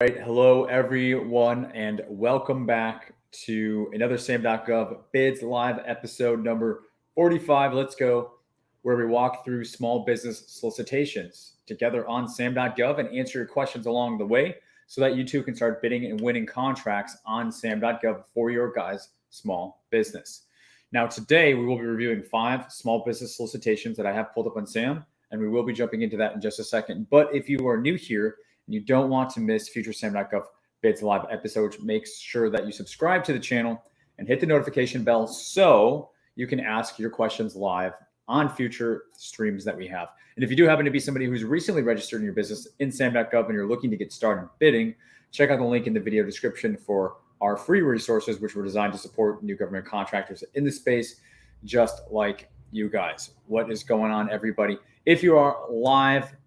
Right. Hello, everyone, and welcome back to another SAM.gov Bids Live episode number 45. Let's go, where we walk through small business solicitations together on SAM.gov and answer your questions along the way so that you too can start bidding and winning contracts on SAM.gov for your guys' small business. Now, today we will be reviewing 5 small business solicitations that I have pulled up on SAM, and we will be jumping into that in just a second. But if you are new here, you don't want to miss future SAM.gov Bids Live episodes, make sure that you subscribe to the channel and hit the notification bell so you can ask your questions live on future streams that we have. And if you do happen to be somebody who's recently registered in your business in SAM.gov and you're looking to get started bidding, check out the link in the video description for our free resources, which were designed to support new government contractors in the space, just like you guys. What is going on, everybody? If you are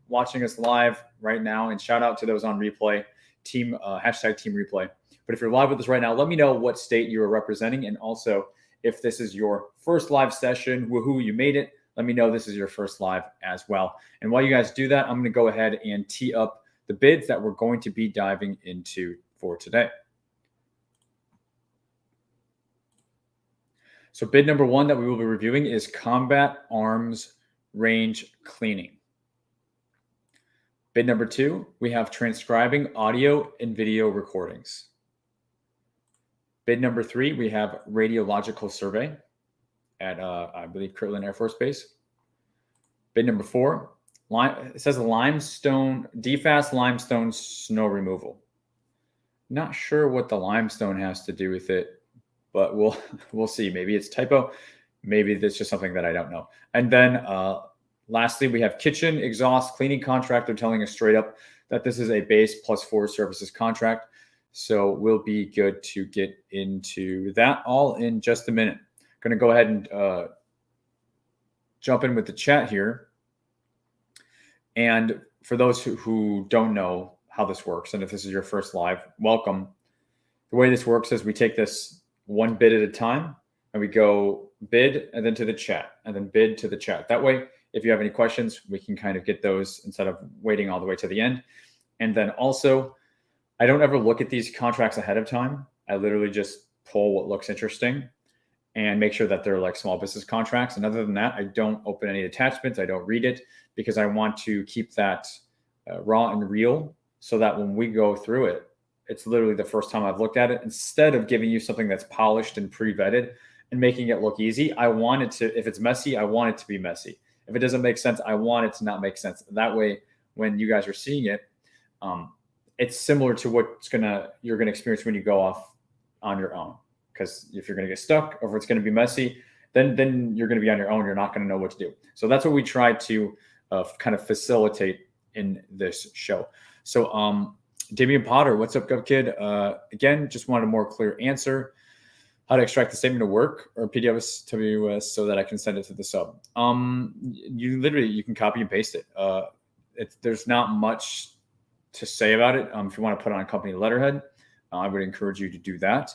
watching us live right now, and shout out to those on replay, hashtag team replay. But if you're live with us right now, let me know what state you are representing. And also, if this is your first live session, woohoo, you made it. Let me know this is your first live as well. And while you guys do that, I'm going to go ahead and tee up the bids that we're going to be diving into for today. So bid number 1 that we will be reviewing is combat arms range cleaning. Bid number 2, we have transcribing audio and video recordings. Bid number 3, we have radiological survey at, I believe, Kirtland Air Force Base. Bid number 4, it says DFAS limestone snow removal. Not sure what the limestone has to do with it, but we'll see. Maybe it's typo. Maybe it's just something that I don't know. And then lastly, we have kitchen exhaust cleaning contract. They're telling us straight up that this is a base +4 services contract. So we'll be good to get into that all in just a minute. Going to go ahead and jump in with the chat here. And for those who don't know how this works, and if this is your first live, welcome. The way this works is we take this one bid at a time, and we go bid and then to the chat, and then bid to the chat. That way, if you have any questions, we can kind of get those instead of waiting all the way to the end. And then also, I don't ever look at these contracts ahead of time. I literally just pull what looks interesting and make sure that they're like small business contracts. And other than that, I don't open any attachments. I don't read it because I want to keep that raw and real so that when we go through it, it's literally the first time I've looked at it. Instead of giving you something that's polished and pre-vetted and making it look easy, I want it to, if it's messy, I want it to be messy. If it doesn't make sense, I want it to not make sense. That way, when you guys are seeing it, it's similar to what you're gonna experience when you go off on your own. Because if you're gonna get stuck or if it's gonna be messy, then you're gonna be on your own. You're not gonna know what to do. So that's what we try to kind of facilitate in this show. So Damian Potter, what's up, Gov Kid? Again, just wanted a more clear answer. How to extract the statement of work or PDFs so that I can send it to the sub. You can copy and paste it. There's not much to say about it. If you want to put on a company letterhead, I would encourage you to do that.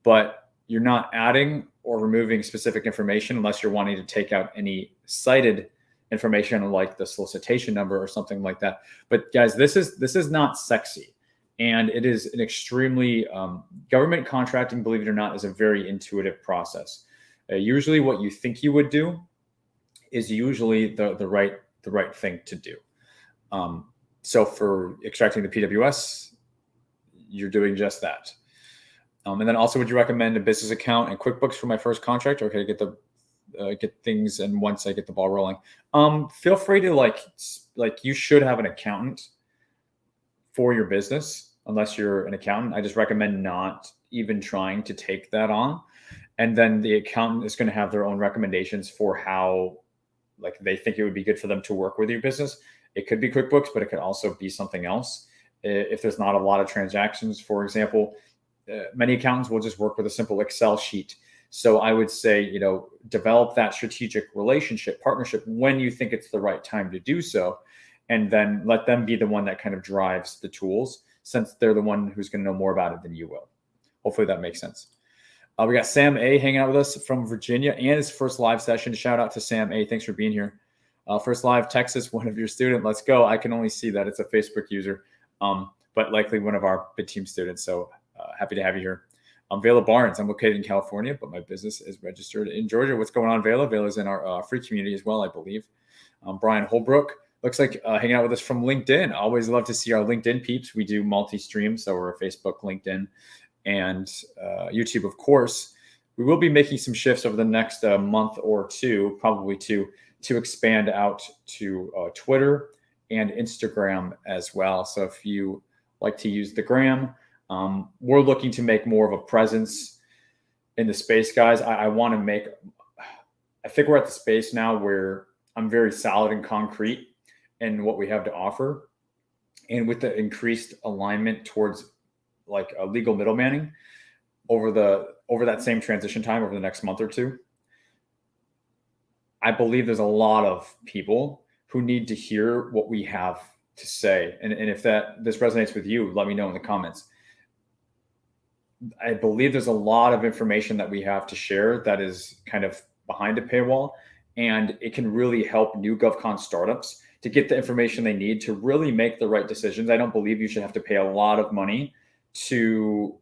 But you're not adding or removing specific information unless you're wanting to take out any cited information like the solicitation number or something like that. But guys, this is not sexy. And it is an extremely government contracting, believe it or not, is a very intuitive process. Usually what you think you would do is usually the right thing to do. So for extracting the PWS, you're doing just that. And then also, would you recommend a business account and QuickBooks for my first contract? Or can I get things and once I get the ball rolling? Feel free to like you should have an accountant for your business. Unless you're an accountant, I just recommend not even trying to take that on. And then the accountant is going to have their own recommendations for how they think it would be good for them to work with your business. It could be QuickBooks, but it could also be something else. If there's not a lot of transactions, for example, many accountants will just work with a simple Excel sheet. So I would say, develop that strategic relationship, partnership when you think it's the right time to do so. And then let them be the one that kind of drives the tools, since they're the one who's going to know more about it than you will. Hopefully that makes sense. We got Sam A hanging out with us from Virginia and his first live session. Shout out to Sam A. Thanks for being here. First live, Texas, one of your student. Let's go. I can only see that it's a Facebook user. But but likely one of our bid team students. So happy to have you here. I'm Vela Barnes. I'm located in California, but my business is registered in Georgia. What's going on, Vela? Vela's in our free community as well, I believe. Brian Holbrook looks like hanging out with us from LinkedIn. Always love to see our LinkedIn peeps. We do multi-stream, so we're Facebook, LinkedIn, and YouTube, of course. We will be making some shifts over the next month or two, probably two, to expand out to Twitter and Instagram as well. So if you like to use the gram, we're looking to make more of a presence in the space, guys. I think we're at the space now where I'm very solid and concrete in what we have to offer. And with the increased alignment towards like a legal middlemaning over that same transition time over the next month or two, I believe there's a lot of people who need to hear what we have to say. And if this resonates with you, let me know in the comments. I believe there's a lot of information that we have to share that is kind of behind a paywall, and it can really help new GovCon startups to get the information they need to really make the right decisions. I don't believe you should have to pay a lot of money to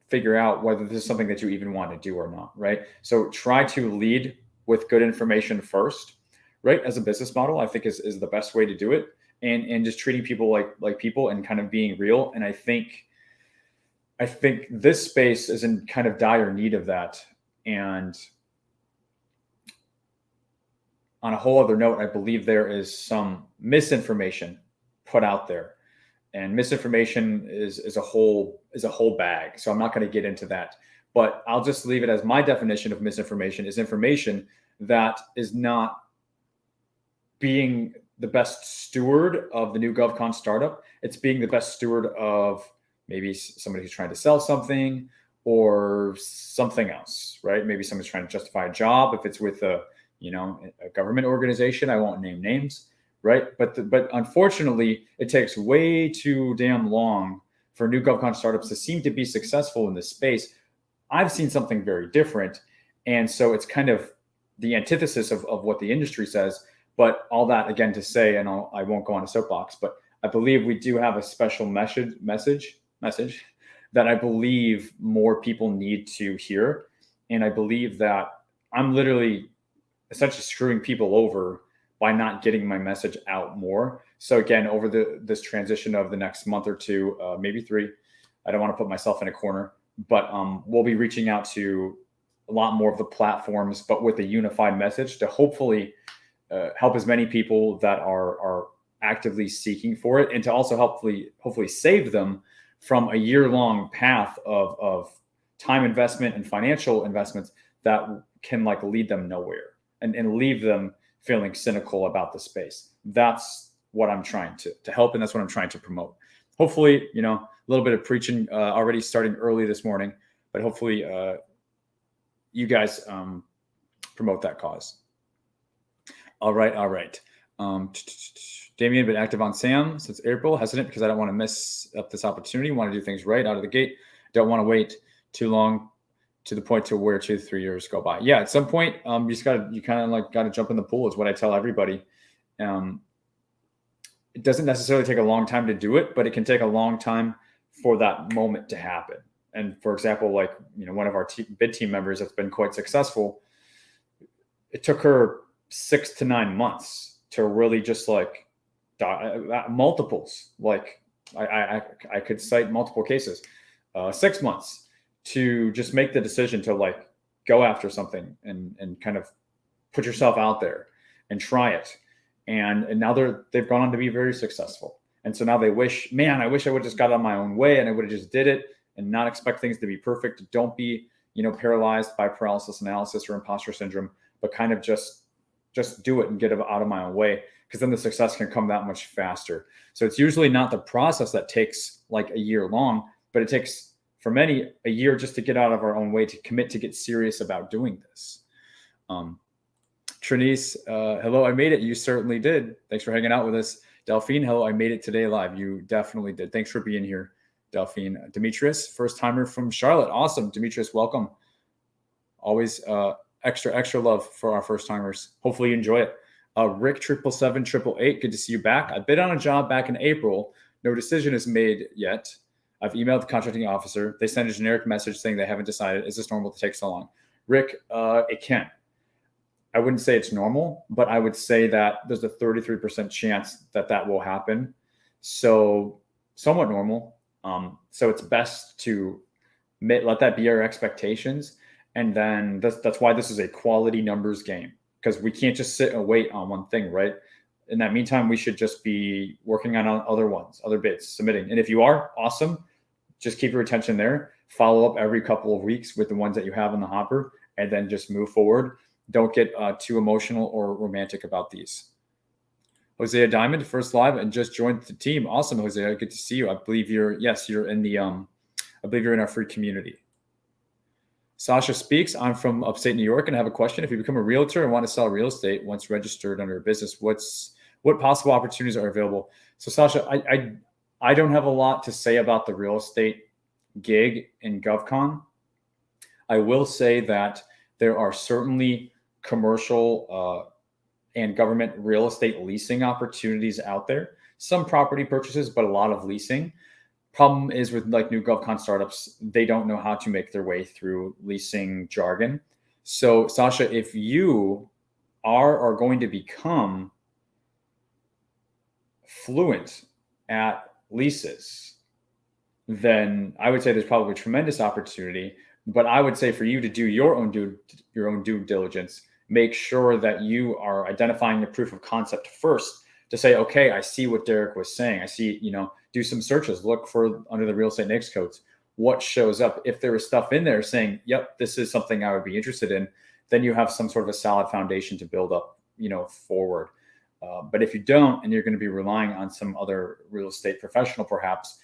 figure out whether this is something that you even want to do or not, right? So try to lead with good information first, right? As a business model, I think is the best way to do it, and just treating people like people and kind of being real. And I think this space is in kind of dire need of that. And on a whole other note, I believe there is some misinformation put out there, and misinformation is a whole bag. So I'm not going to get into that, but I'll just leave it as my definition of misinformation is information that is not being the best steward of the new GovCon startup. It's being the best steward of maybe somebody who's trying to sell something or something else, right? Maybe someone's trying to justify a job. If it's with a government organization, I won't name names, right? But unfortunately, it takes way too damn long for new GovCon startups to seem to be successful in this space. I've seen something very different. And so it's kind of the antithesis of what the industry says. But all that, again, to say, and I won't go on a soapbox, but I believe we do have a special message that I believe more people need to hear. And I believe that I'm literally essentially screwing people over by not getting my message out more. So again, over this transition of the next month or two, maybe 3, I don't want to put myself in a corner, but we'll be reaching out to a lot more of the platforms, but with a unified message to hopefully help as many people that are actively seeking for it, and to also hopefully save them from a year-long path of time investment and financial investments that can like lead them nowhere and leave them feeling cynical about the space. That's what I'm trying to help, and that's what I'm trying to promote. Hopefully, a little bit of preaching already starting early this morning, but hopefully you guys promote that cause. All right. Damien, been active on SAM since April. Hesitant because I don't want to mess up this opportunity. Want to do things right out of the gate. Don't want to wait too long to the point to where 2 to 3 years go by. Yeah, at some point, you kind of got to jump in the pool is what I tell everybody. It doesn't necessarily take a long time to do it, but it can take a long time for that moment to happen. And for example, one of our bid team members that's been quite successful, it took her 6 to 9 months to really just multiples. I could cite multiple cases, 6 months to just make the decision to go after something and kind of put yourself out there and try it. And now they've gone on to be very successful. And so now they wish, I wish I would have just got on my own way and I would have just did it and not expect things to be perfect. Don't be, paralyzed by paralysis analysis or imposter syndrome, but kind of just do it and get out of my own way, because then the success can come that much faster. So it's usually not the process that takes a year long, but it takes for many a year just to get out of our own way, to commit to get serious about doing this. Trinice, hello, I made it. You certainly did. Thanks for hanging out with us. Delphine, hello, I made it today live. You definitely did. Thanks for being here, Delphine. Demetrius, first timer from Charlotte. Awesome. Demetrius, welcome. Always extra love for our first timers. Hopefully you enjoy it. Rick 77788, good to see you back. I bid on a job back in April No decision is made yet. I've emailed the contracting officer. They send a generic message saying they haven't decided. Is this normal to take so long? Rick, it can. I wouldn't say it's normal, but I would say that there's a 33% chance that that will happen. So somewhat normal. So it's best to let that be our expectations. And then that's why this is a quality numbers game, because we can't just sit and wait on one thing, right? In that meantime, we should just be working on other ones, other bids, submitting. And if you are, awesome. Just keep your attention there. Follow up every couple of weeks with the ones that you have in the hopper, and then just move forward. Don't get too emotional or romantic about these. Hosea Diamond, first live and just joined the team. Awesome, Hosea. Good to see you. I believe you're in the I believe you're in our free community. Sasha speaks. I'm from upstate New York and I have a question. If you become a realtor and want to sell real estate once registered under a business, what possible opportunities are available? So Sasha, I don't have a lot to say about the real estate gig in GovCon. I will say that there are certainly commercial and government real estate leasing opportunities out there. Some property purchases, but a lot of leasing. Problem is with like new GovCon startups, they don't know how to make their way through leasing jargon. So Sasha, if you are going to become fluent at leases, then I would say there's probably tremendous opportunity. But I would say for you to do your own due diligence, make sure that you are identifying the proof of concept first to say, okay, I see what Derek was saying. I see, do some searches, look for under the real estate NAICS codes, what shows up. If there is stuff in there saying, yep, this is something I would be interested in, then you have some sort of a solid foundation to build up, forward. But if you don't, and you're going to be relying on some other real estate professional, perhaps,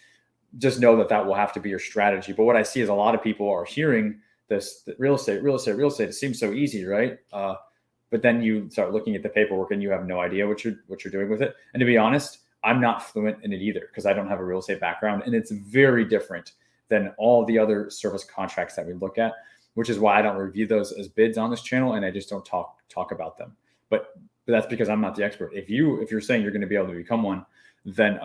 just know that will have to be your strategy. But what I see is a lot of people are hearing this real estate. It seems so easy, right? But then you start looking at the paperwork and you have no idea what you're doing with it. And to be honest, I'm not fluent in it either because I don't have a real estate background, and it's very different than all the other service contracts that we look at, which is why I don't review those as bids on this channel, and I just don't talk about them. But that's because I'm not the expert. If you're saying you're going to be able to become one, then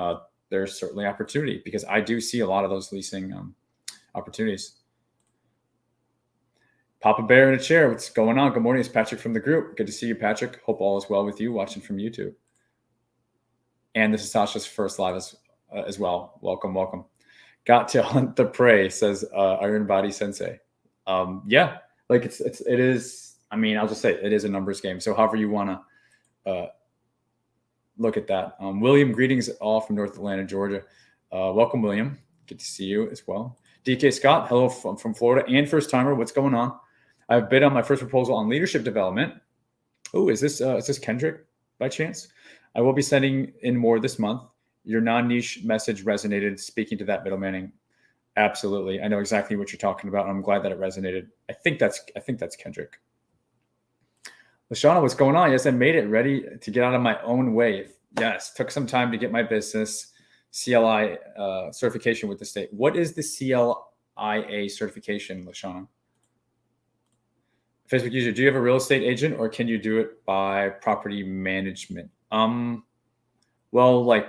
there's certainly opportunity, because I do see a lot of those leasing opportunities. Papa Bear in a chair. What's going on? Good morning. It's Patrick from the group. Good to see you, Patrick. Hope all is well with you watching from YouTube. And this is Sasha's first live as well. Welcome. Got to hunt the prey, says Iron Body Sensei. Yeah, like it is. I mean, I'll just say it is a numbers game. So however you want to look at that. William, greetings all from North Atlanta, Georgia. Welcome, William. Good to see you as well. DK Scott, hello from Florida and first timer. What's going on? I've bid on my first proposal on leadership development. Oh, is this Kendrick by chance? I will be sending in more this month. Your non-niche message resonated. Speaking to that middlemaning, absolutely. I know exactly what you're talking about. I'm glad that it resonated. I think that's Kendrick. Lashana, what's going on? Yes, I made it ready to get out of my own way. Yes, took some time to get my business CLI certification with the state. What is the CLIA certification, Lashana? Facebook user, do you have a real estate agent or can you do it by property management? Well, like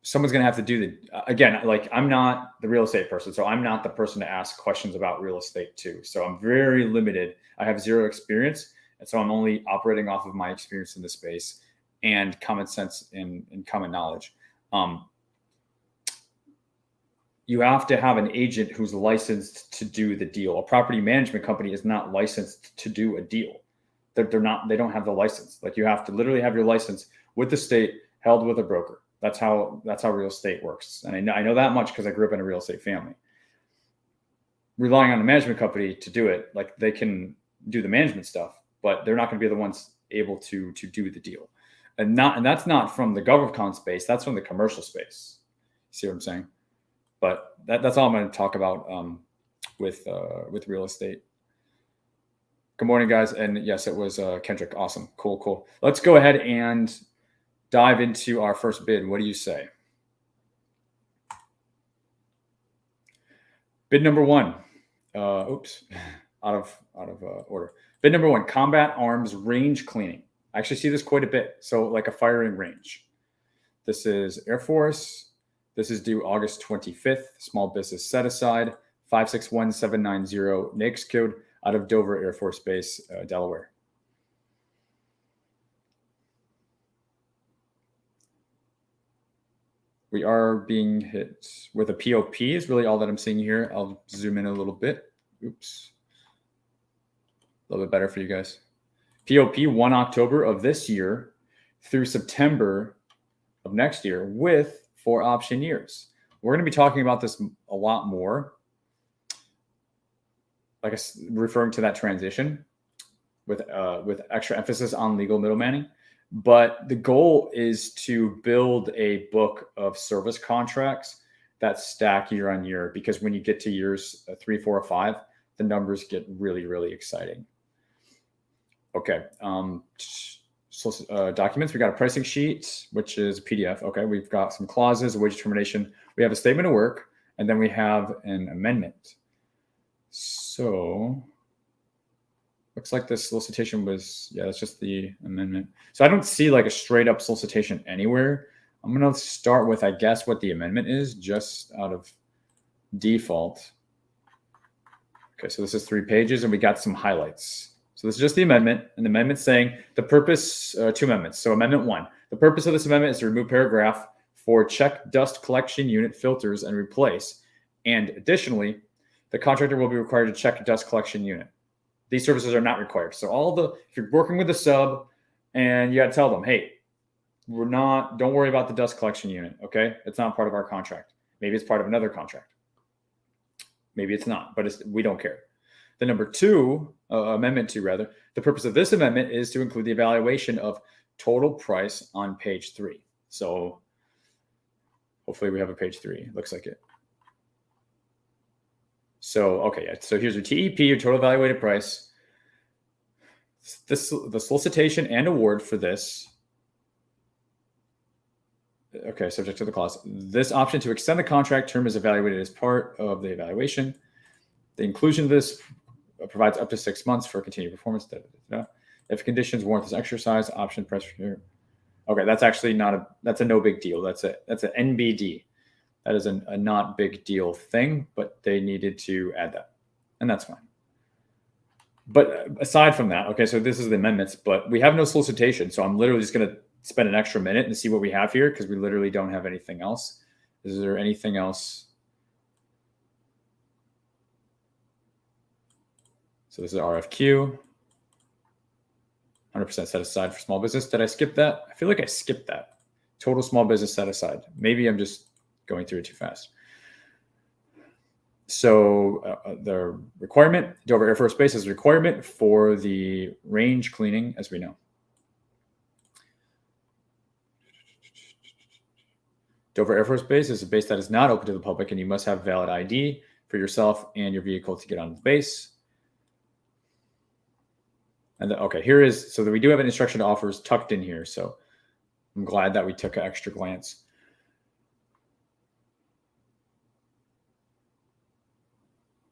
someone's going to have to do again, like I'm not the real estate person, so I'm not the person to ask questions about real estate too. So I'm very limited. I have zero experience. And so I'm only operating off of my experience in the space and common sense and common knowledge. You have to have an agent who's licensed to do the deal. A property management company is not licensed to do a deal. They don't have the license. Like you have to literally have your license with the state held with a broker. That's how real estate works. And I know that much because I grew up in a real estate family. Relying on a management company to do it, like they can do the management stuff, but they're not going to be the ones able to do the deal. And that's not from the GovCon space. That's from the commercial space. See what I'm saying? But that's all I'm going to talk about with real estate. Good morning, guys. And yes, it was Kendrick. Awesome. Cool. Let's go ahead and dive into our first bid. What do you say? Bid number one. Oops, out of order. Bid number one, combat arms range cleaning. I actually see this quite a bit. So like a firing range. This is Air Force, This is due August 25th. Small business set aside 561790 NAICS code out of Dover Air Force Base, Delaware. We are being hit with a POP is really all that I'm seeing here. I'll zoom in a little bit. Oops. A little bit better for you guys. POP 1 October of this year through September of next year with 4 option years. We're going to be talking about this a lot more, like referring to that transition with extra emphasis on legal middlemaning. But the goal is to build a book of service contracts that stack year on year, because when you get to years 3, 4, or 5, the numbers get really, really exciting. Okay. Documents. We got a pricing sheet, which is a PDF. Okay. We've got some clauses, a wage determination. We have a statement of work, and then we have an amendment. So looks like the solicitation was, yeah, that's just the amendment. So I don't see like a straight up solicitation anywhere. I'm going to start with, I guess, what the amendment is just out of default. Okay, so this is 3 pages and we got some highlights. So this is just the amendment, and the amendment saying the purpose, 2 amendments. So amendment 1, the purpose of this amendment is to remove paragraph for check dust collection unit filters and replace. And additionally, the contractor will be required to check dust collection unit. These services are not required. So if you're working with a sub and you got to tell them, hey, don't worry about the dust collection unit. Okay. It's not part of our contract. Maybe it's part of another contract. Maybe it's not, but we don't care. The number 2, amendment 2 rather, the purpose of this amendment is to include the evaluation of total price on page 3. So hopefully we have a page 3. Looks like it. So, okay, yeah. So here's your TEP, your total evaluated price. The solicitation and award for this. Okay, subject to the clause. This option to extend the contract term is evaluated as part of the evaluation. The inclusion of this provides up to 6 months for continued performance. If conditions warrant this exercise, option press here. Okay, that's actually that's a no big deal. That's an NBD. That is a not big deal thing, but they needed to add that, and that's fine. But aside from that, okay, so this is the amendments, but we have no solicitation. So I'm literally just going to spend an extra minute and see what we have here, because we literally don't have anything else. Is there anything else? So this is RFQ, 100% set aside for small business. Did I skip that? I feel like I skipped that. Total small business set aside. Maybe I'm just going through it too fast. So the requirement, Dover Air Force Base is a requirement for the range cleaning, as we know. Dover Air Force Base is a base that is not open to the public, and you must have valid ID for yourself and your vehicle to get on the base. And okay, here is, so that we do have an instruction to offers tucked in here. So I'm glad that we took an extra glance.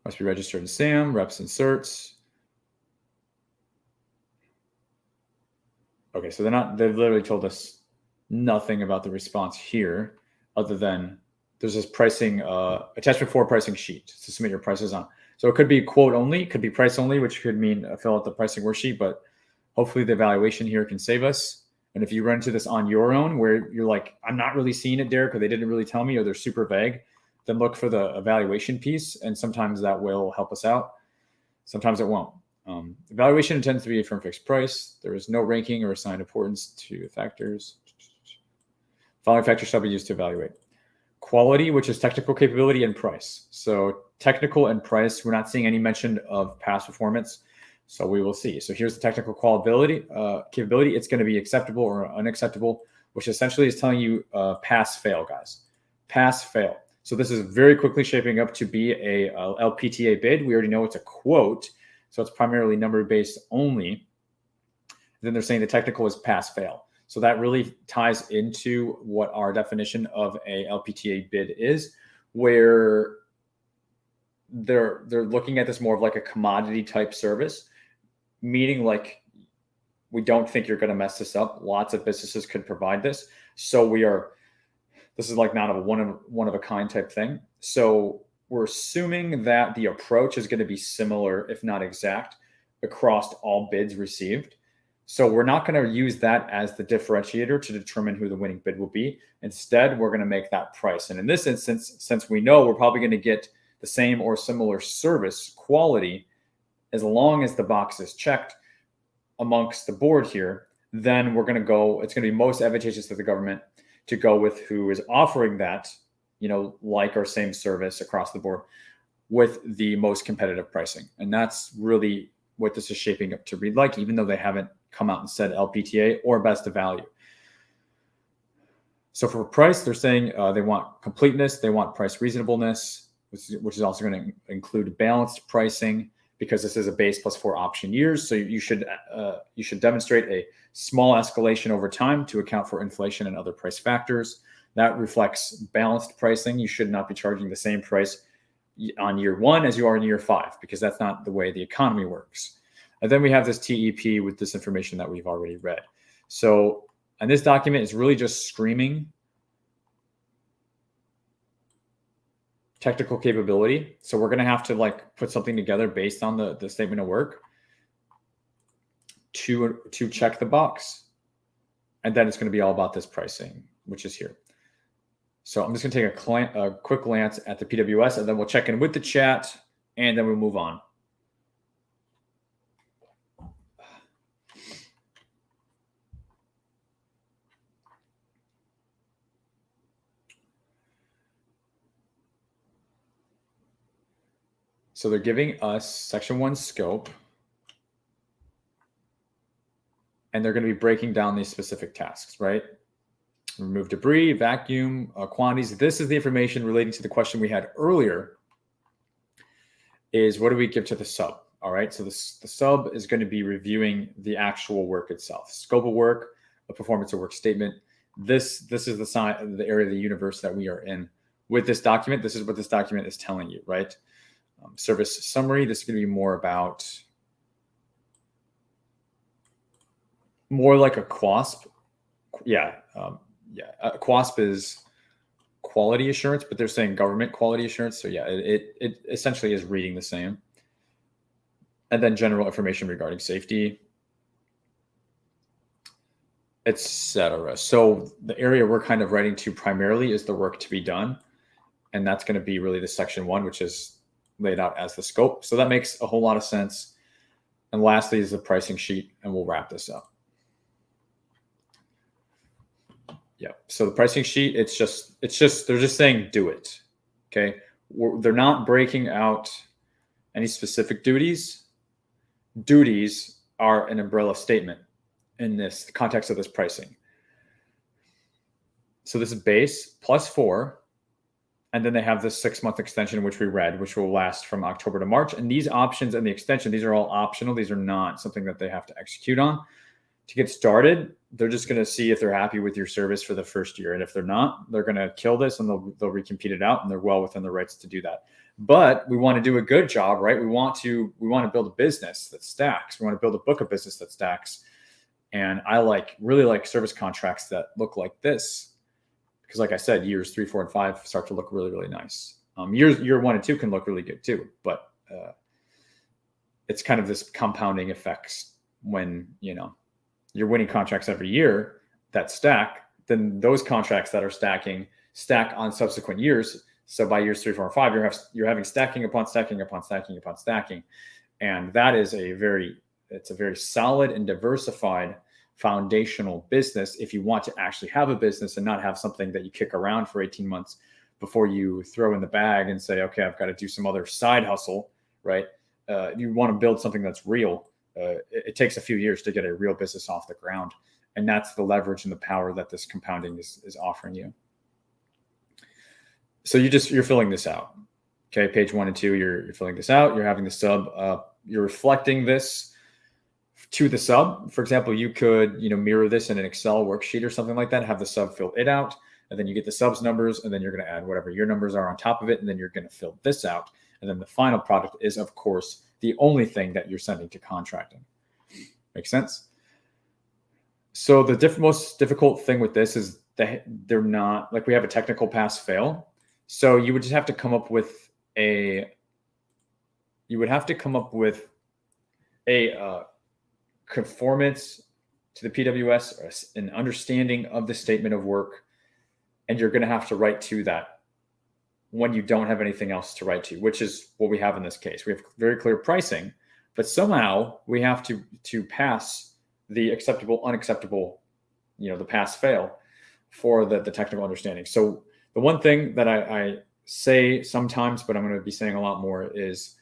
Must be registered in SAM, reps and certs. Okay, so they've literally told us nothing about the response here, other than there's this pricing, attachment 4 pricing sheet to submit your prices on. So it could be quote only, it could be price only, which could mean fill out the pricing worksheet, but hopefully the evaluation here can save us. And if you run into this on your own, where you're like, I'm not really seeing it, Derek, or they didn't really tell me, or they're super vague, then look for the evaluation piece, and sometimes that will help us out. Sometimes it won't. Evaluation intends to be a firm fixed price. There is no ranking or assigned importance to factors. Following factors shall be used to evaluate. Quality, which is technical capability, and price. So technical and price, we're not seeing any mention of past performance. So we will see. So here's the technical capability. It's going to be acceptable or unacceptable, which essentially is telling you pass, fail, guys. Pass, fail. So this is very quickly shaping up to be a LPTA bid. We already know it's a quote, so it's primarily number-based only. Then they're saying the technical is pass, fail. So that really ties into what our definition of a LPTA bid is, where they're looking at this more of like a commodity type service, meaning like, we don't think you're going to mess this up. Lots of businesses could provide this. So we are This is like not a one of a kind type thing. So we're assuming that the approach is going to be similar, if not exact, across all bids received. So we're not going to use that as the differentiator to determine who the winning bid will be. Instead, we're going to make that price. And in this instance, since we know we're probably going to get the same or similar service quality, as long as the box is checked amongst the board here, then we're going to go, it's going to be most advantageous to the government to go with who is offering that, like our same service across the board with the most competitive pricing. And that's really what this is shaping up to read like, even though they haven't come out and said LPTA or best of value. So for price, they're saying they want completeness, they want price reasonableness, which is also going to include balanced pricing, because this is a base plus 4 option years. So you should demonstrate a small escalation over time to account for inflation and other price factors. That reflects balanced pricing. You should not be charging the same price on year 1 as you are in year 5, because that's not the way the economy works. And then we have this TEP with this information that we've already read. So, and this document is really just screaming technical capability. So we're going to have to put something together based on the statement of work to check the box. And then it's going to be all about this pricing, which is here. So I'm just going to take a quick glance at the PWS, and then we'll check in with the chat, and then we'll move on. So they're giving us section 1 scope, and they're going to be breaking down these specific tasks, right? Remove debris, vacuum, quantities. This is the information relating to the question we had earlier, is what do we give to the sub? All right, so the sub is going to be reviewing the actual work itself. Scope of work, a performance of work statement. This is the area of the universe that we are in. With this document, this is what this document is telling you, right? Service summary, this is going to be more about, more like a QASP. QASP is quality assurance, but they're saying government quality assurance. So yeah, it essentially is reading the same. And then general information regarding safety, etc. So the area we're kind of writing to primarily is the work to be done. And that's going to be really the section 1, which is laid out as the scope. So that makes a whole lot of sense. And lastly is the pricing sheet, and we'll wrap this up. Yeah. So the pricing sheet, it's just they're just saying do it. Okay. They're not breaking out any specific duties. Duties are an umbrella statement in the context of this pricing. So this is base plus 4. And then they have this 6-month extension, which we read, which will last from October to March. And these options and the extension, these are all optional. These are not something that they have to execute on. To get started, they're just going to see if they're happy with your service for the first year. And if they're not, they're going to kill this and they'll recompete it out, and they're well within their rights to do that. But we want to do a good job, right? We want to build a business that stacks. We want to build a book of business that stacks. And I really like service contracts that look like this. Because like I said, years 3, 4, and 5 start to look really, really nice. Year 1 and 2 can look really good too, but it's kind of this compounding effects when, you're winning contracts every year that stack, then those contracts that are stack on subsequent years. So by years 3, 4, and 5, you're having stacking upon stacking upon stacking upon stacking. And that is it's a very solid and diversified foundational business if you want to actually have a business and not have something that you kick around for 18 months before you throw in the bag and say, okay, I've got to do some other side hustle, right? You want to build something that's real. It takes a few years to get a real business off the ground. And that's the leverage and the power that this compounding is offering you. So you're filling this out. Okay, page 1 and 2, you're filling this out. You're having the sub, you're reflecting this to the sub. For example, you could, mirror this in an Excel worksheet or something like that, have the sub fill it out, and then you get the sub's numbers, and then you're going to add whatever your numbers are on top of it, and then you're going to fill this out. And then the final product is, of course, the only thing that you're sending to contracting. Make sense? So the most difficult thing with this is they're not like we have a technical pass fail. So you would just have to come up with a conformance to the PWS, or an understanding of the statement of work, and you're going to have to write to that when you don't have anything else to write to, which is what we have in this case. We have very clear pricing, but somehow we have to pass the acceptable, unacceptable, the pass fail for the technical understanding. So the one thing that I say sometimes, but I'm going to be saying a lot more, is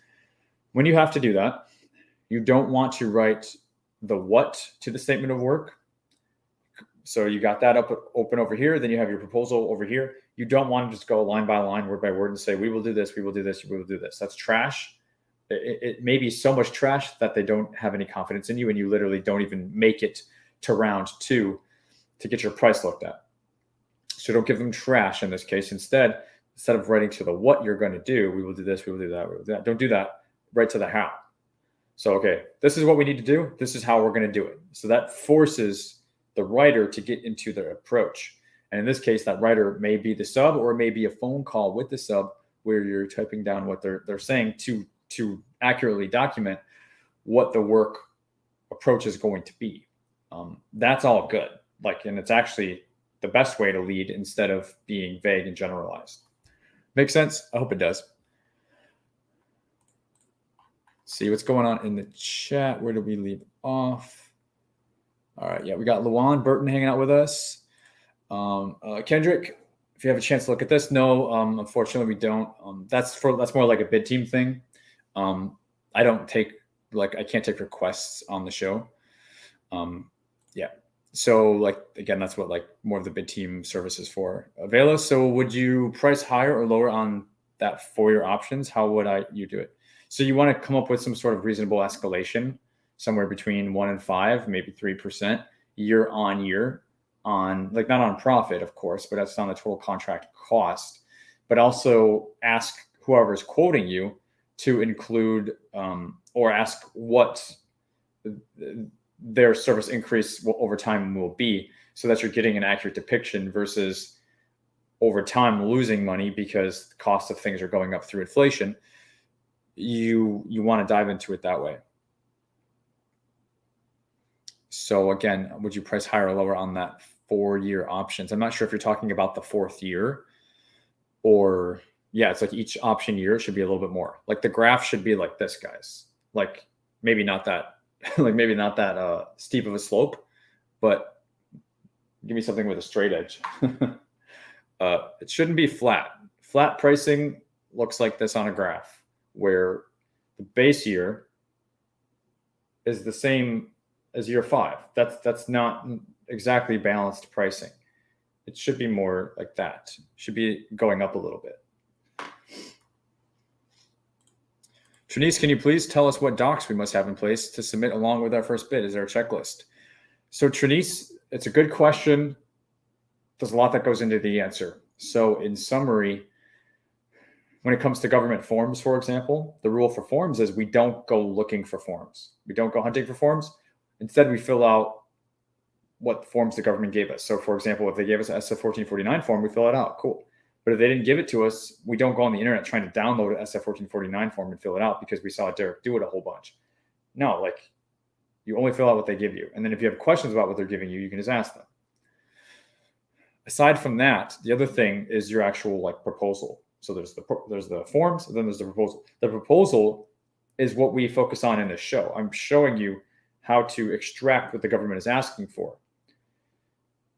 when you have to do that, you don't want to write the what to the statement of work. So you got that open over here. Then you have your proposal over here. You don't want to just go line by line, word by word, and say, we will do this, we will do this, we will do this. That's trash. It may be so much trash that they don't have any confidence in you, and you literally don't even make it to round 2 to get your price looked at. So don't give them trash in this case. Instead of writing to the what you're going to do, we will do this, we will do that, we will do that. Don't do that. Write to the how. So, okay, this is what we need to do. This is how we're going to do it. So that forces the writer to get into their approach. And in this case, that writer may be the sub, or it may be a phone call with the sub where you're typing down what they're saying to accurately document what the work approach is going to be. That's all good. And it's actually the best way to lead instead of being vague and generalized. Make sense? I hope it does. See what's going on in the chat. Where did we leave off? All right. Yeah, we got Luan Burton hanging out with us. Kendrick, if you have a chance to look at this. No, unfortunately we don't. That's more like a bid team thing. I can't take requests on the show. Yeah. So again, that's what more of the bid team service is for. Vela, so would you price higher or lower on that for your options? How would you do it? So you want to come up with some sort of reasonable escalation, somewhere between 1 and 5, maybe 3% year on year, on not on profit, of course, but that's on the total contract cost. But also ask whoever's quoting you to include or ask what their service increase over time will be, so that you're getting an accurate depiction versus over time losing money because the cost of things are going up through inflation. You want to dive into it that way. So again, would you price higher or lower on that 4-year options? I'm not sure if you're talking about the 4th year, or it's each option year should be a little bit more. The graph should be like this, guys. Maybe not that steep of a slope, but give me something with a straight edge. It shouldn't be flat. Flat pricing looks like this on a graph, where the base year is the same as year 5. That's not exactly balanced pricing. It should be more like that. It should be going up a little bit. Trinice, can you please tell us what docs we must have in place to submit along with our first bid? Is there a checklist? So Trinice, it's a good question. There's a lot that goes into the answer. So in summary, when it comes to government forms, for example, the rule for forms is we don't go looking for forms. We don't go hunting for forms. Instead, we fill out what forms the government gave us. So for example, if they gave us an SF-1449 form, we fill it out. Cool. But if they didn't give it to us, we don't go on the internet trying to download an SF-1449 form and fill it out because we saw Derek do it a whole bunch. No, you only fill out what they give you. And then if you have questions about what they're giving you, you can just ask them. Aside from that, the other thing is your actual proposal. So there's the forms, and then there's the proposal. The proposal is what we focus on in this show. I'm showing you how to extract what the government is asking for.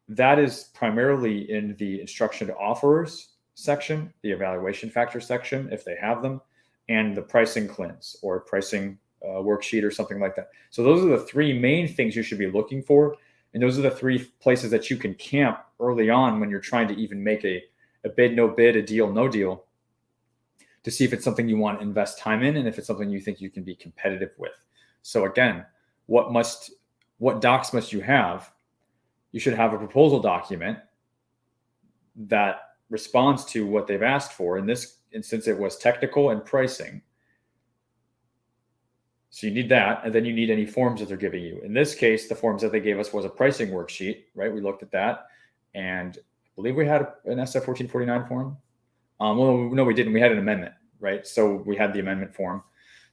That is primarily in the instruction to offerers section, the evaluation factor section, if they have them, and the pricing cleanse or pricing worksheet or something like that. So those are the 3 main things you should be looking for. And those are the 3 places that you can camp early on when you're trying to even make a bid, no bid, a deal, no deal, to see if it's something you want to invest time in and if it's something you think you can be competitive with. So again, what docs must you have? You should have a proposal document that responds to what they've asked for. In this instance, it was technical and pricing. So you need that, and then you need any forms that they're giving you. In this case, the forms that they gave us was a pricing worksheet, right? We looked at that, and I believe we had an SF 1449 form. Well, no, we didn't. We had an amendment, right? So we had the amendment form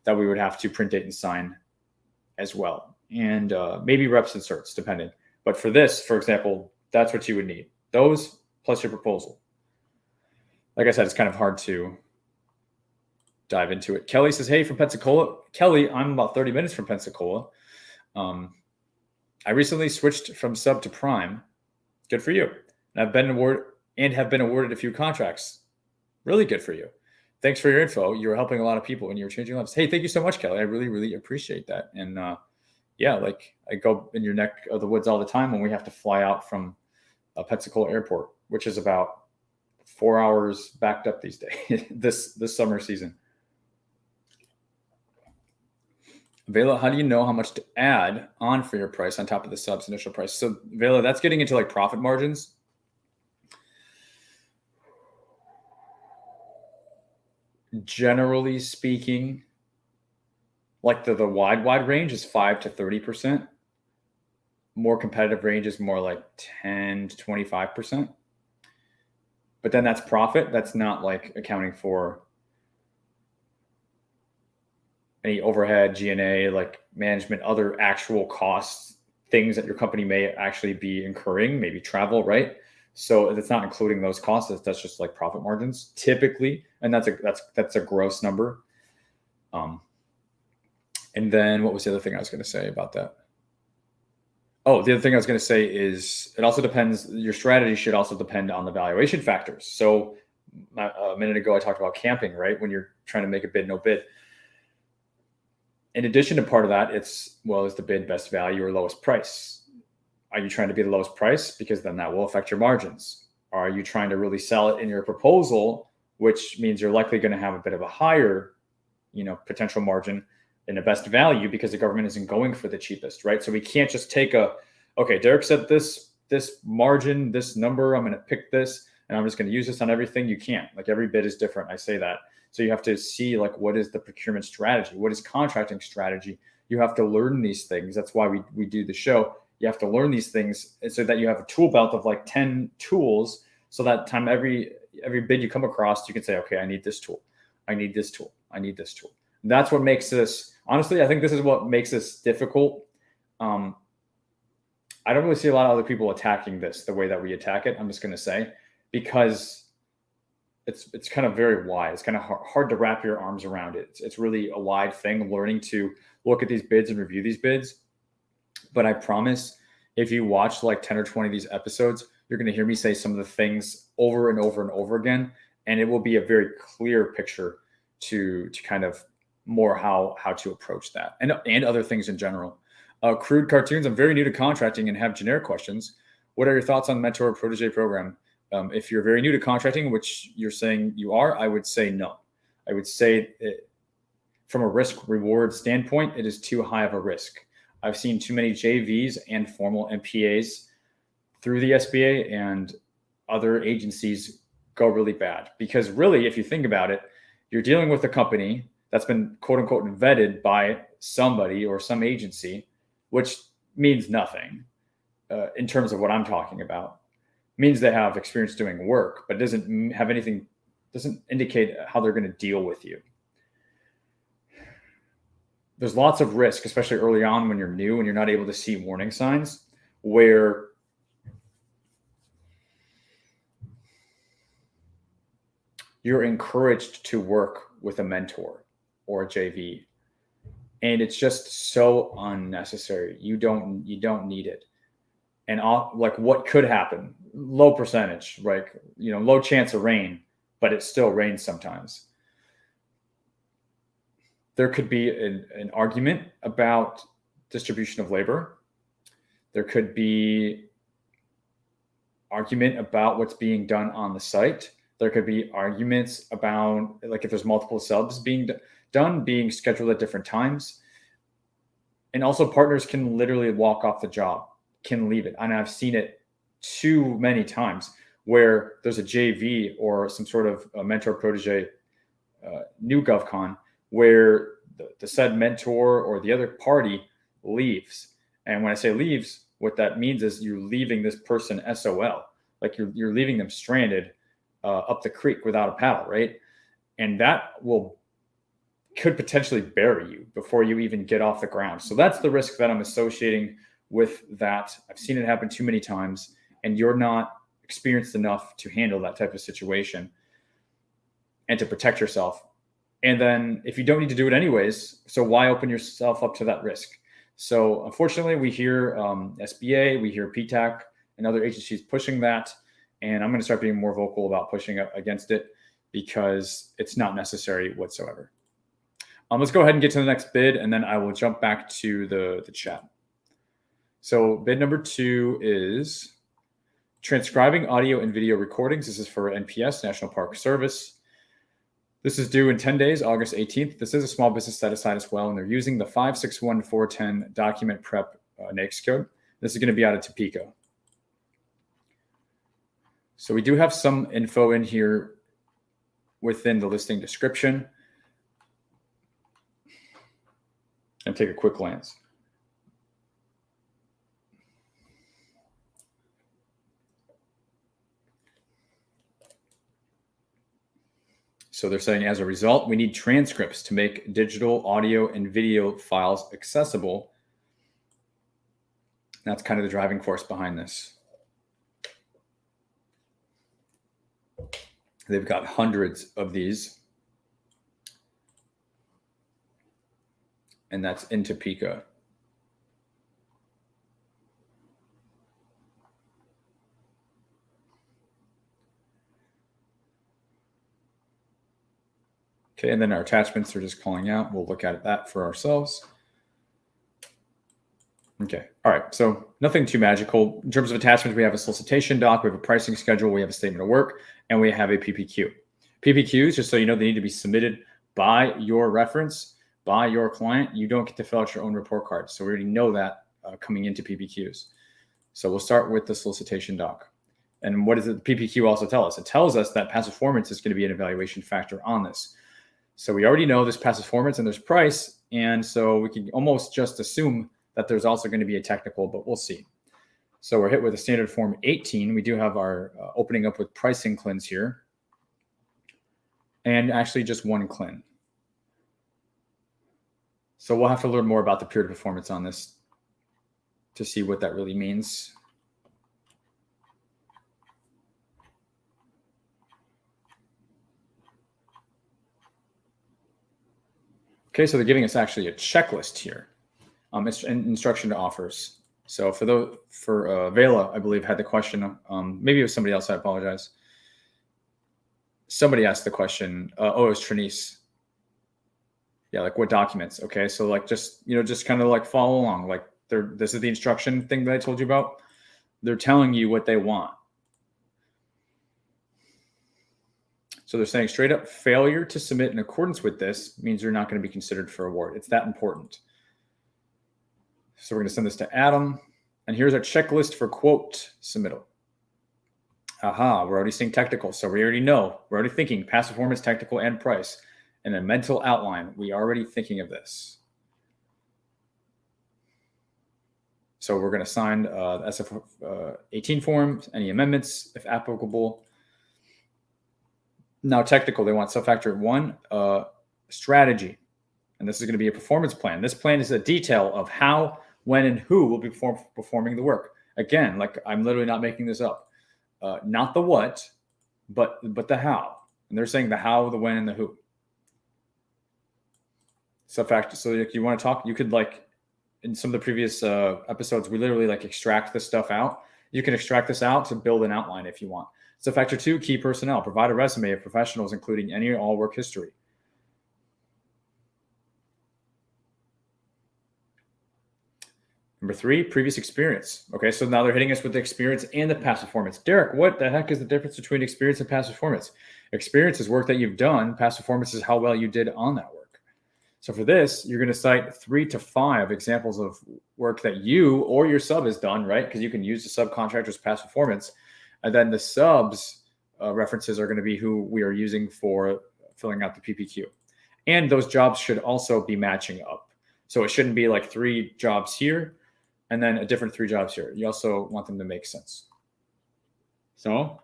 that we would have to print, date, and sign as well, and maybe reps and certs, depending. But for this, for example, that's what you would need. Those plus your proposal. Like I said, it's kind of hard to dive into it. Kelly says, hey, from Pensacola. Kelly, I'm about 30 minutes from Pensacola. I recently switched from sub to prime. Good for you. And have been awarded a few contracts. Really good for you. Thanks for your info. You were helping a lot of people and you were changing lives. Hey, thank you so much, Kelly. I really, really appreciate that. And yeah, like I go in your neck of the woods all the time when we have to fly out from Pensacola Airport, which is about 4 hours backed up these days, this summer season. Vela, how do you know how much to add on for your price on top of the sub's initial price? So Vela, that's getting into like profit margins. Generally speaking, like the wide range is 5 to 30%. More competitive range is more like 10 to 25%. But then that's profit. That's not like accounting for any overhead, G&A, like management, other actual costs, things that your company may actually be incurring, maybe travel, right? So it's not including those costs. That's just like profit margins typically, and that's a gross number. And then what was the other thing I was going to say about that? Oh, the other thing I was going to say is it also depends. Your strategy should also depend on the valuation factors. So a minute ago, I talked about camping, right? When you're trying to make a bid, no bid. In addition to part of that, is the bid best value or lowest price? Are you trying to be the lowest price? Because then that will affect your margins. Are you trying to really sell it in your proposal, which means you're likely going to have a bit of a higher, potential margin in the best value because the government isn't going for the cheapest, right? So we can't just take okay, Derek said this margin, this number, I'm going to pick this and I'm just going to use this on everything. You can't. Like every bid is different. I say that. So you have to see like what is the procurement strategy? What is contracting strategy? You have to learn these things. That's why we do the show. You have to learn these things so that you have a tool belt of like 10 tools. So that time every bid you come across, you can say, okay, I need this tool. I need this tool. I need this tool. That's what makes this, honestly, I think this is what makes this difficult. I don't really see a lot of other people attacking this the way that we attack it. I'm just going to say, because it's kind of very wide. It's kind of hard to wrap your arms around it. It's really a wide thing, learning to look at these bids and review these bids. But I promise if you watch like 10 or 20 of these episodes, you're going to hear me say some of the things over and over and over again. And it will be a very clear picture to kind of more how to approach that and other things in general. Crude cartoons. I'm very new to contracting and have generic questions. What are your thoughts on mentor protege program? If you're very new to contracting, which you're saying you are, I would say no. I would say from a risk reward standpoint, it is too high of a risk. I've seen too many JVs and formal MPAs through the SBA and other agencies go really bad because really, if you think about it, you're dealing with a company that's been quote unquote vetted by somebody or some agency, which means nothing in terms of what I'm talking about. It means they have experience doing work, but doesn't have anything, doesn't indicate how they're going to deal with you. There's lots of risk, especially early on when you're new and you're not able to see warning signs, where you're encouraged to work with a mentor or a JV. And it's just so unnecessary. You don't need it. And like what could happen? Low percentage, right? Low chance of rain, but it still rains sometimes. There could be an argument about distribution of labor. There could be argument about what's being done on the site. There could be arguments about like if there's multiple subs being done, being scheduled at different times. And also partners can literally walk off the job, can leave it. And I've seen it too many times where there's a JV or some sort of a mentor protege new GovCon where the said mentor or the other party leaves. And when I say leaves, what that means is you're leaving this person SOL. like you're leaving them stranded up the creek without a paddle, right? And that could potentially bury you before you even get off the ground. So that's the risk that I'm associating with that. I've seen it happen too many times, and you're not experienced enough to handle that type of situation and to protect yourself. And then if you don't need to do it anyways, so why open yourself up to that risk? So unfortunately, we hear SBA, we hear PTAC and other agencies pushing that. And I'm going to start being more vocal about pushing against it because it's not necessary whatsoever. Let's go ahead and get to the next bid, and then I will jump back to the chat. So bid number 2 is transcribing audio and video recordings. This is for NPS, National Park Service. This is due in 10 days, August 18th. This is a small business set aside as well, and they're using the 561410 document prep NAICS code. This is going to be out of Topeka. So we do have some info in here within the listing description. And take a quick glance. So they're saying, as a result, we need transcripts to make digital audio and video files accessible. That's kind of the driving force behind this. They've got hundreds of these. And that's in Topeka. Okay, and then our attachments are just calling out. We'll look at that for ourselves. Okay, all right, so nothing too magical. In terms of attachments, we have a solicitation doc, we have a pricing schedule, we have a statement of work, and we have a PPQ. PPQs, just so you know, they need to be submitted by your reference, by your client. You don't get to fill out your own report card. So we already know that coming into PPQs. So we'll start with the solicitation doc. And what does the PPQ also tell us? It tells us that past performance is going to be an evaluation factor on this. So we already know there's past performance and there's price. And so we can almost just assume that there's also going to be a technical, but we'll see. So we're hit with a standard form 18. We do have our opening up with pricing CLINs here. And actually just one CLIN. So we'll have to learn more about the period of performance on this to see what that really means. Okay, so they're giving us actually a checklist here. It's an instruction to offers. So for Vela, I believe, had the question. Maybe it was somebody else. I apologize. Somebody asked the question. Oh, it was Trinice. Yeah, like what documents? Okay, so like just kind of like follow along. Like this is the instruction thing that I told you about. They're telling you what they want. So they're saying straight up, failure to submit in accordance with this means you're not going to be considered for award. It's that important. So we're going to send this to Adam. And here's our checklist for quote submittal. Aha, we're already seeing technical. So we already know. We're already thinking past performance, technical, and price. And a mental outline. We are already thinking of this. So we're going to sign the SF18 form, any amendments, if applicable. Now technical, they want sub-factor 1, strategy. And this is going to be a performance plan. This plan is a detail of how, when, and who will be performing the work. Again, like I'm literally not making this up. Not the what, but the how. And they're saying the how, the when, and the who. Sub-factor. So if you want to talk, you could like, in some of the previous episodes, we literally like extract this stuff out. You can extract this out to build an outline if you want. So factor 2, key personnel. Provide a resume of professionals, including any or all work history. Number 3, previous experience. Okay, so now they're hitting us with the experience and the past performance. Derek, what the heck is the difference between experience and past performance? Experience is work that you've done. Past performance is how well you did on that work. So for this, you're going to cite 3 to 5 examples of work that you or your sub has done, right? Because you can use the subcontractor's past performance. And then the subs references are going to be who we are using for filling out the PPQ. And those jobs should also be matching up. So it shouldn't be like 3 jobs here and then a different 3 jobs here. You also want them to make sense. So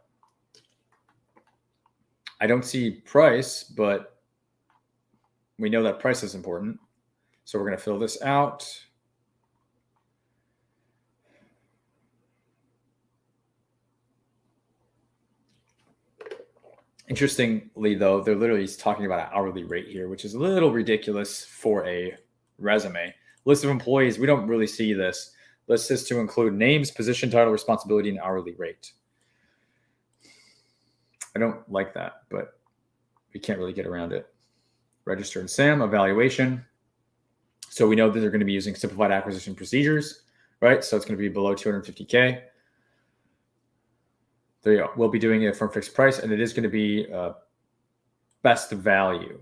I don't see price, but we know that price is important. So we're going to fill this out. Interestingly, though, they're literally talking about an hourly rate here, which is a little ridiculous for a resume. List of employees, we don't really see this. List is to include names, position, title, responsibility, and hourly rate. I don't like that, but we can't really get around it. Register in SAM, evaluation. So we know that they're going to be using simplified acquisition procedures, right? So it's going to be below 250K. There you go. We'll be doing it from fixed price, and it is going to be best value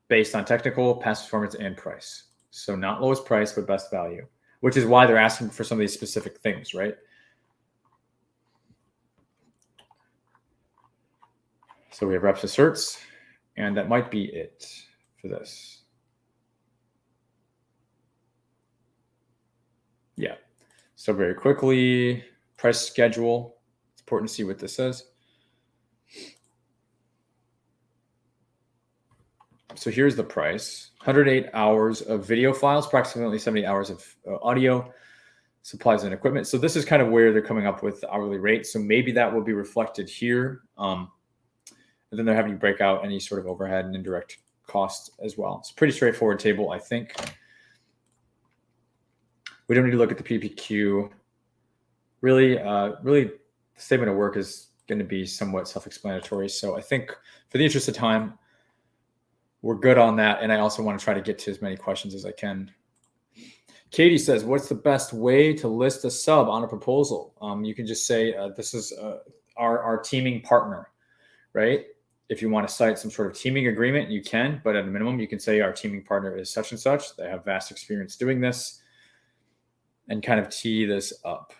based on technical, past performance, and price. So not lowest price, but best value, which is why they're asking for some of these specific things, right? So we have reps asserts, and that might be it for this. Yeah. So very quickly, price schedule. It's important to see what this says. So here's the price. 108 hours of video files, approximately 70 hours of audio, supplies and equipment. So this is kind of where they're coming up with the hourly rate. So maybe that will be reflected here. And then they're having you break out any sort of overhead and indirect costs as well. It's a pretty straightforward table, I think. We don't need to look at the PPQ. Really, the statement of work is going to be somewhat self-explanatory. So I think for the interest of time, we're good on that. And I also want to try to get to as many questions as I can. Katie says, what's the best way to list a sub on a proposal? You can just say, this is our teaming partner, right? If you want to cite some sort of teaming agreement, you can, but at a minimum, you can say our teaming partner is such and such. They have vast experience doing this, and kind of tee this up.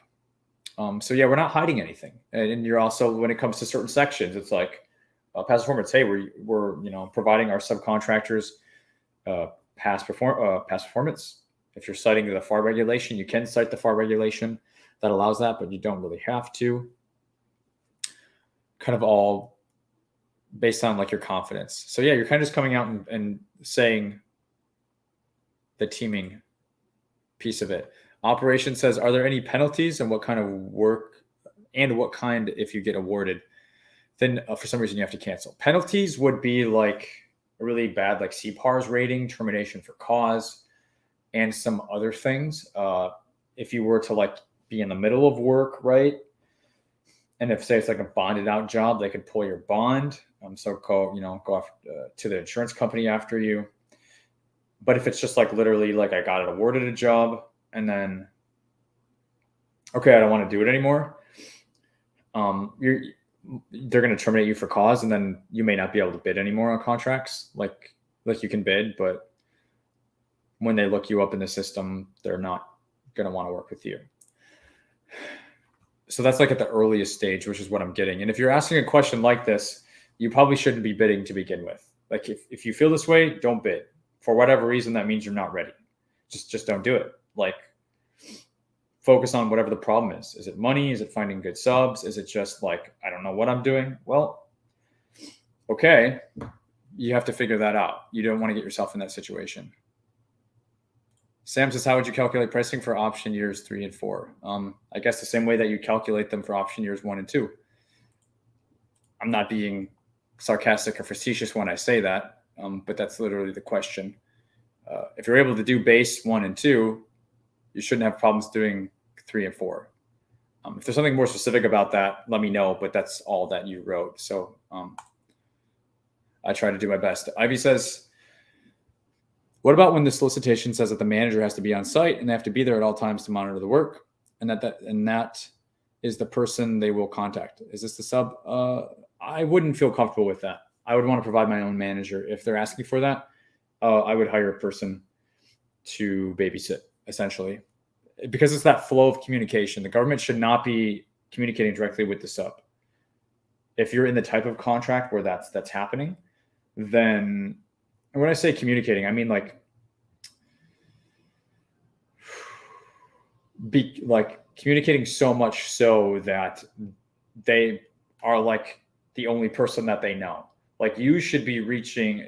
So yeah, we're not hiding anything. And you're also, when it comes to certain sections, it's like past performance. Hey, we're providing our subcontractors past performance. If you're citing the FAR regulation, you can cite the FAR regulation that allows that, but you don't really have to. Kind of all based on like your confidence. So yeah, you're kind of just coming out and saying the teaming piece of it. Operation says, are there any penalties and what kind of work and what kind if you get awarded? Then for some reason you have to cancel. Penalties would be like a really bad like CPARS rating, termination for cause, and some other things. If you were to like be in the middle of work, right? And if say it's like a bonded out job, they could pull your bond. So go off to the insurance company after you. But if it's just like literally like I got awarded a job and then, okay, I don't want to do it anymore. They're going to terminate you for cause, and then you may not be able to bid anymore on contracts. Like you can bid, but when they look you up in the system, they're not going to want to work with you. So that's like at the earliest stage, which is what I'm getting. And if you're asking a question like this, you probably shouldn't be bidding to begin with. Like if you feel this way, don't bid. For whatever reason, that means you're not ready. Just don't do it. Like focus on whatever the problem is. Is it money? Is it finding good subs? Is it just like, I don't know what I'm doing? Well, okay. You have to figure that out. You don't want to get yourself in that situation. Sam says, how would you calculate pricing for option years 3 and 4? I guess the same way that you calculate them for option years 1 and 2. I'm not being sarcastic or facetious when I say that, but that's literally the question. If you're able to do base 1 and 2, you shouldn't have problems doing 3 and 4. If there's something more specific about that, let me know, but that's all that you wrote. So I try to do my best. Ivy says, what about when the solicitation says that the manager has to be on site and they have to be there at all times to monitor the work, and that is the person they will contact? Is this the sub? I wouldn't feel comfortable with that. I would want to provide my own manager. If they're asking for that, I would hire a person to babysit, essentially, because it's that flow of communication. The government should not be communicating directly with the sub. If you're in the type of contract where that's happening, then, and when I say communicating, I mean like communicating so much so that they are like the only person that they know. Like you should be reaching,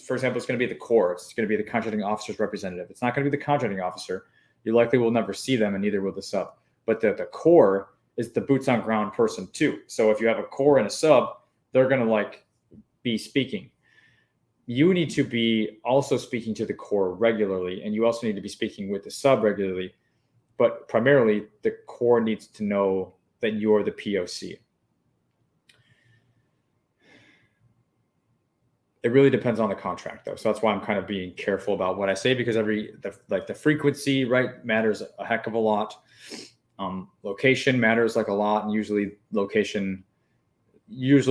for example, it's going to be the core. It's going to be the contracting officer's representative. It's not going to be the contracting officer. You likely will never see them, and neither will the sub. But the core is the boots on ground person too. So if you have a core and a sub, they're going to like be speaking. You need to be also speaking to the core regularly, and you also need to be speaking with the sub regularly. But primarily, the core needs to know that you're the POC. It really depends on the contract, though. So that's why I'm kind of being careful about what I say, because the frequency, right, matters a heck of a lot. Location matters like a lot, and usually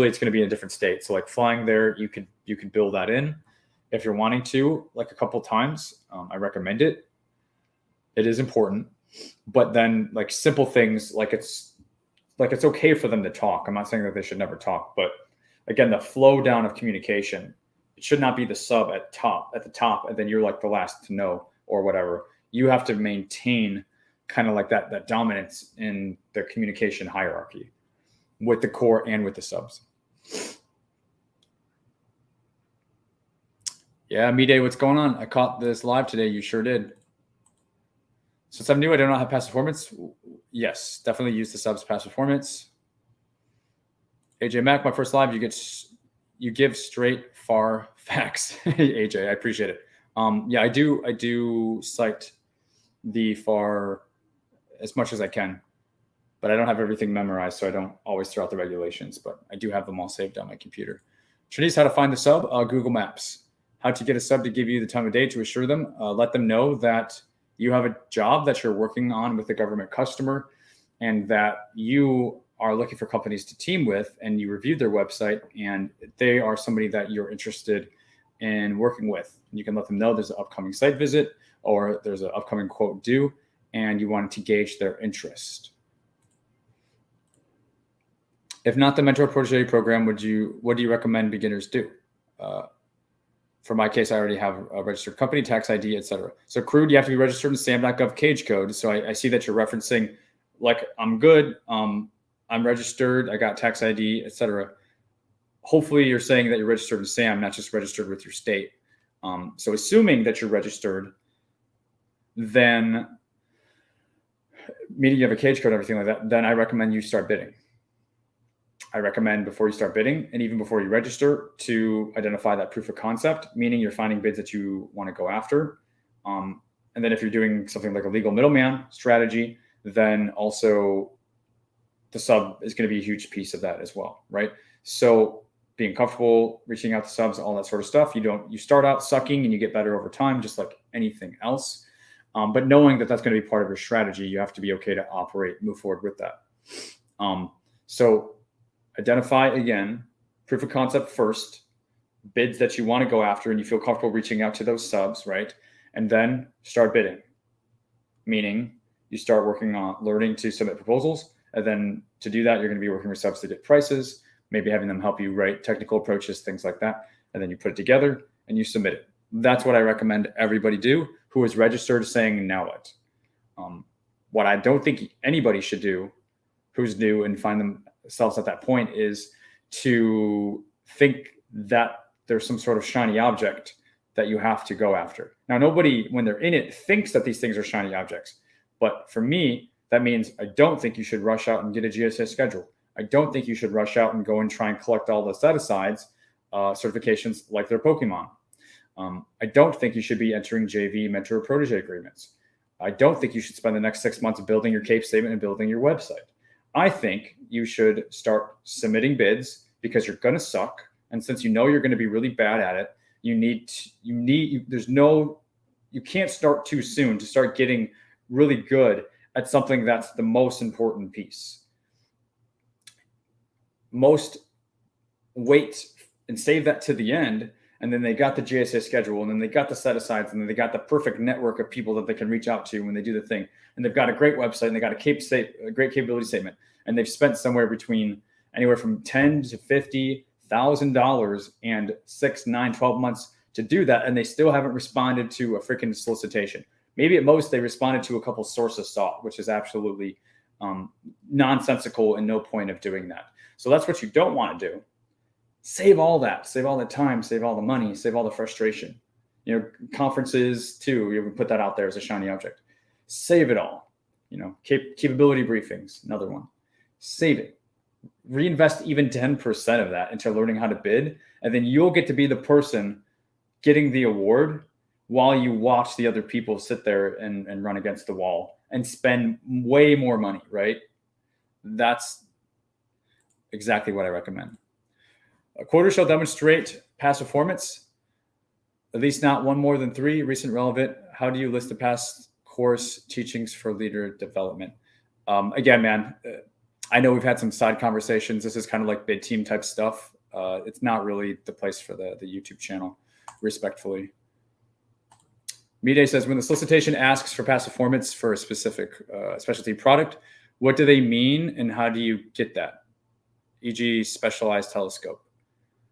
it's going to be in a different state. So like flying there, you could build that in if you're wanting to, like a couple times. I recommend it. It is important, but then like simple things, like it's okay for them to talk. I'm not saying that they should never talk, but again, the flow down of communication, it should not be the sub at the top, and then you're like the last to know or whatever. You have to maintain kind of like that dominance in the communication hierarchy with the core and with the subs. Yeah, Me-Day, what's going on? I caught this live today. You sure did. Since I'm new, I do not have past performance. Yes, definitely use the subs past performance. AJ Mac, my first live, you give straight far facts. AJ, I appreciate it. Yeah, I do cite the far as much as I can, but I don't have everything memorized, so I don't always throw out the regulations, but I do have them all saved on my computer. Trinice, how to find the sub? Google Maps. How to get a sub to give you the time of day to assure them. Let them know that you have a job that you're working on with a government customer, and that you are looking for companies to team with, and you reviewed their website, and they are somebody that you're interested in working with. You can let them know there's an upcoming site visit or there's an upcoming quote due, and you want to gauge their interest. If not the Mentor Protege program, what do you recommend beginners do? For my case, I already have a registered company, tax ID, etc. So Crude, you have to be registered in SAM.gov cage code. So I see that you're referencing, like, I'm good. I'm registered. I got tax ID, etc. Hopefully you're saying that you're registered in SAM, not just registered with your state. So assuming that you're registered, then meaning you have a cage code, everything like that, then I recommend you start bidding. I recommend before you start bidding, and even before you register, to identify that proof of concept, meaning you're finding bids that you want to go after. And then if you're doing something like a legal middleman strategy, then also the sub is going to be a huge piece of that as well, right? So being comfortable reaching out to subs, all that sort of stuff. You start out sucking and you get better over time, just like anything else. But knowing that that's going to be part of your strategy, you have to be okay to move forward with that. So identify, again, proof of concept first, bids that you want to go after and you feel comfortable reaching out to those subs, right? And then start bidding, meaning you start working on learning to submit proposals. And then to do that, you're going to be working with subs to get prices, maybe having them help you write technical approaches, things like that. And then you put it together and you submit it. That's what I recommend everybody do who is registered, saying, now what? What I don't think anybody should do who's new and find themselves at that point is to think that there's some sort of shiny object that you have to go after. Now, nobody, when they're in it, thinks that these things are shiny objects. But for me, that means I don't think you should rush out and get a GSA schedule. I don't think you should rush out and go and try and collect all the set-asides, certifications like they're Pokemon. I don't think you should be entering JV mentor protege agreements. I don't think you should spend the next 6 months building your CAPE statement and building your website. I think you should start submitting bids because you're going to suck. And since you know you're going to be really bad at it, you can't start too soon to start getting really good at something that's the most important piece. Most wait and save that to the end, and then they got the GSA schedule, and then they got the set-asides, and then they got the perfect network of people that they can reach out to when they do the thing. And they've got a great website, and they got a great capability statement, and they've spent somewhere between anywhere from $10,000 to $50,000 and 6, 9, 12 months to do that, and they still haven't responded to a freaking solicitation. Maybe at most they responded to a couple sources sought, which is absolutely nonsensical and no point of doing that. So that's what you don't want to do. Save all that. Save all the time. Save all the money. Save all the frustration. Conferences too. You can put that out there as a shiny object. Save it all. Capability briefings, another one. Save it. Reinvest even 10% of that into learning how to bid, and then you'll get to be the person getting the award while you watch the other people sit there and run against the wall and spend way more money, right? That's exactly what I recommend. A quota shall demonstrate past performance, at least not one more than 3, recent relevant. How do you list the past course teachings for leader development? Again, man, I know we've had some side conversations. This is kind of like bid team type stuff. It's not really the place for the YouTube channel, respectfully. Mide says, when the solicitation asks for past performance for a specific specialty product, what do they mean and how do you get that? E.g. specialized telescope.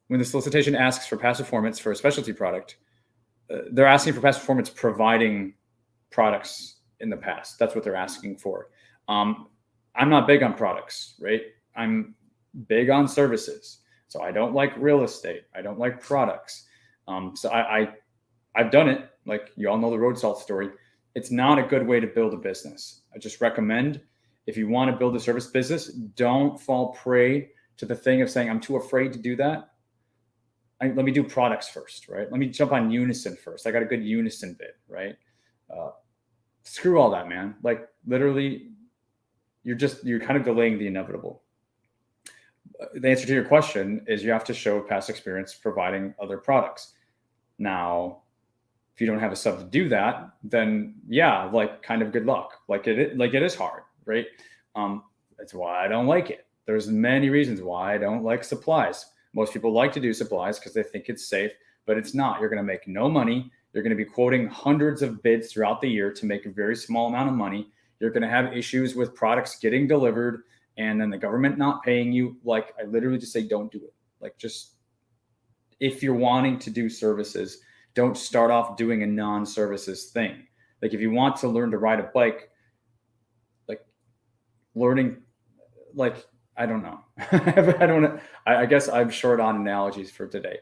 When the solicitation asks for past performance for a specialty product, they're asking for past performance providing products in the past. That's what they're asking for. I'm not big on products, right? I'm big on services. So I don't like real estate. I don't like products. So I've done it. Like you all know the road salt story. It's not a good way to build a business. I just recommend if you want to build a service business, don't fall prey to the thing of saying, I'm too afraid to do that. Let me do products first, right? Let me jump on Unison first. I got a good Unison bid, right? Screw all that, man. Like literally, you're kind of delaying the inevitable. The answer to your question is you have to show past experience providing other products. Now, if you don't have a sub to do that, then yeah, like kind of good luck. Like it is hard, right? That's why I don't like it. There's many reasons why I don't like supplies. Most people like to do supplies because they think it's safe, but it's not. You're going to make no money. You're going to be quoting hundreds of bids throughout the year to make a very small amount of money. You're going to have issues with products getting delivered and then the government not paying you. Like I literally just say, don't do it. Like just, if you're wanting to do services, don't start off doing a non-services thing. Like if you want to learn to ride a bike, like learning, like, I don't know. I guess I'm short on analogies for today,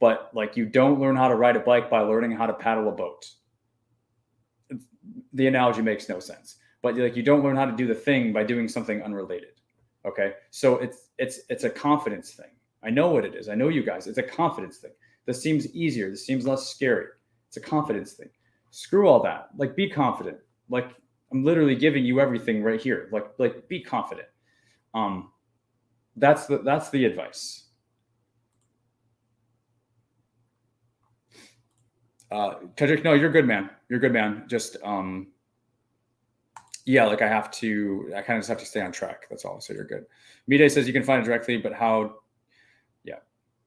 but like you don't learn how to ride a bike by learning how to paddle a boat. The analogy makes no sense, but like you don't learn how to do the thing by doing something unrelated. Okay. So it's a confidence thing. I know what it is. I know you guys, it's a confidence thing. This seems easier. This seems less scary. It's a confidence thing. Screw all that. Like be confident. Like I'm literally giving you everything right here. Like be confident. That's the advice. Tedrick, no, you're good, man. You're good, man. Just, yeah, like I kind of just have to stay on track. That's all. So you're good. Mide says you can find it directly, but how?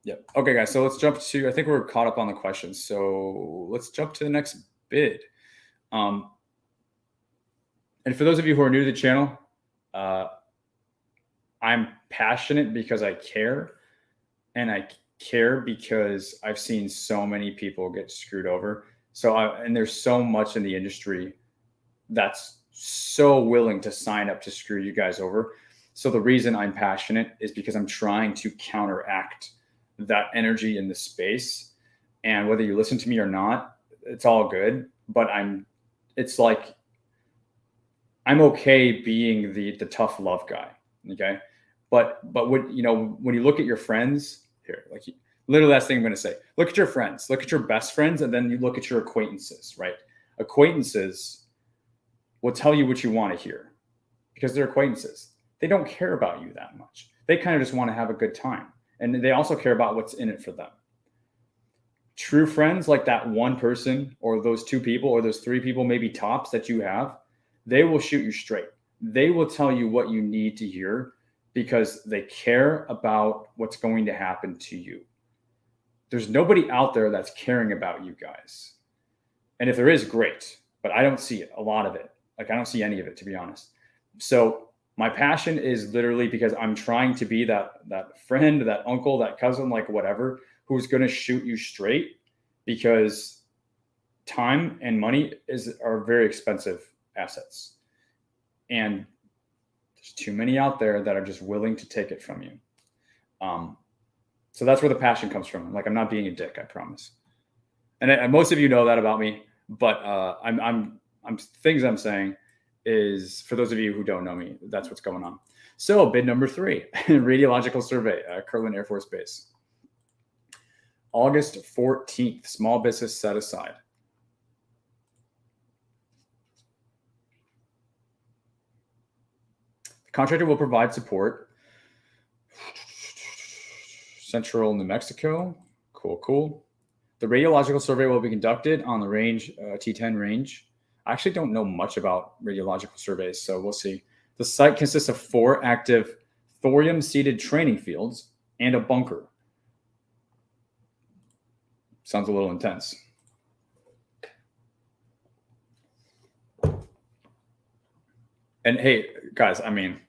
Yeah. Okay, guys. So let's jump to, I think we're caught up on the questions. So let's jump to the next bid. And for those of you who are new to the channel, I'm passionate because I care, and I care because I've seen so many people get screwed over. And there's so much in the industry that's so willing to sign up to screw you guys over. So the reason I'm passionate is because I'm trying to counteract that energy in the space. And whether you listen to me or not, it's all good. But it's like, I'm okay being the tough love guy. Okay. But when you look at your friends here, like literally last thing I'm going to say, look at your friends, look at your best friends, and then you look at your acquaintances, right? Acquaintances will tell you what you want to hear because they're acquaintances. They don't care about you that much. They kind of just want to have a good time. And they also care about what's in it for them. True friends, like that one person or those 2 people or those 3 people, maybe tops that you have, they will shoot you straight. They will tell you what you need to hear because they care about what's going to happen to you. There's nobody out there that's caring about you guys. And if there is, great. But I don't see it, a lot of it. Like I don't see any of it, to be honest. So my passion is literally because I'm trying to be that friend, that uncle, that cousin, like whatever, who's going to shoot you straight, because time and money are very expensive assets. And there's too many out there that are just willing to take it from you. So that's where the passion comes from. Like, I'm not being a dick, I promise. And most of you know that about me, but I'm things I'm saying is, for those of you who don't know me, that's what's going on. So bid number 3, radiological survey, Kirtland Air Force Base. August 14th, small business set aside. The contractor will provide support. Central New Mexico. Cool. The radiological survey will be conducted on the range, T10 range. I actually don't know much about radiological surveys, so we'll see. The site consists of 4 active thorium-seeded training fields and a bunker. Sounds a little intense. And hey, guys, I mean,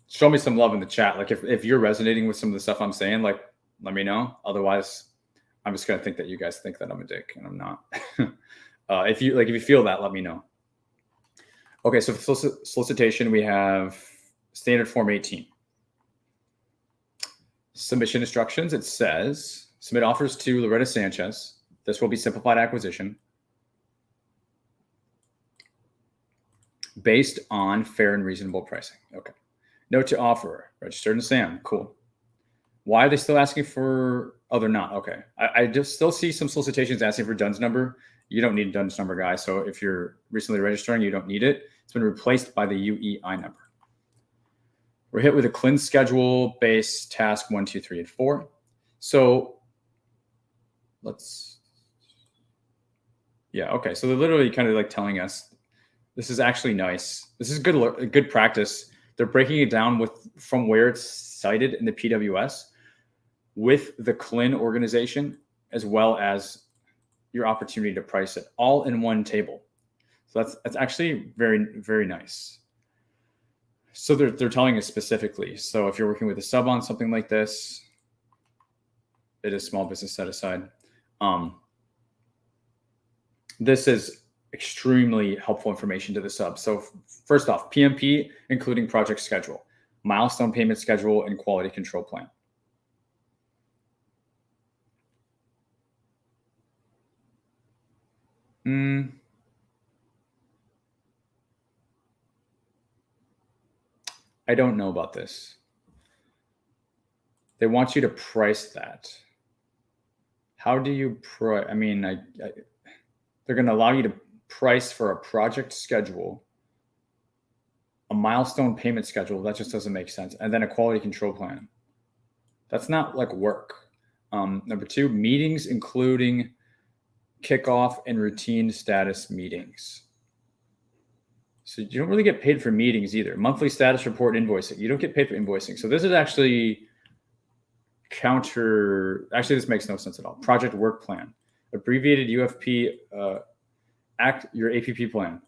show me some love in the chat. Like, if you're resonating with some of the stuff I'm saying, like, let me know. Otherwise, I'm just gonna think that you guys think that I'm a dick, and I'm not. If you feel that, let me know. Okay, so for solicitation, we have standard form 18. Submission instructions. It says submit offers to Loretta Sanchez. This will be simplified acquisition based on fair and reasonable pricing. Okay. Note to offer, registered in SAM. Cool. Why are they still asking for, oh, they're not. Okay. I just still see some solicitations asking for DUNS number. You don't need a DUNS number, guys. So if you're recently registering, you don't need it. It's been replaced by the UEI number. We're hit with a CLIN schedule base task 1, 2, 3, and 4. So okay. So they're literally kind of like telling us this is actually nice. This is good practice. They're breaking it down from where it's cited in the PWS with the CLIN organization, as well as your opportunity to price it all in one table. So that's actually very, very nice. So they're telling us specifically. So if you're working with a sub on something like this, it is small business set aside. This is extremely helpful information to the sub. So first off, PMP, including project schedule, milestone payment schedule, and quality control plan. I don't know about this. They want you to price that. How do you price? I mean, they're going to allow you to price for a project schedule, a milestone payment schedule. That just doesn't make sense. And then a quality control plan. That's not like work. Number 2, meetings, including kickoff and routine status meetings. So you don't really get paid for meetings either. Monthly status report invoicing. You don't get paid for invoicing. So this is actually actually, this makes no sense at all. Project work plan, abbreviated UFP, your APP plan.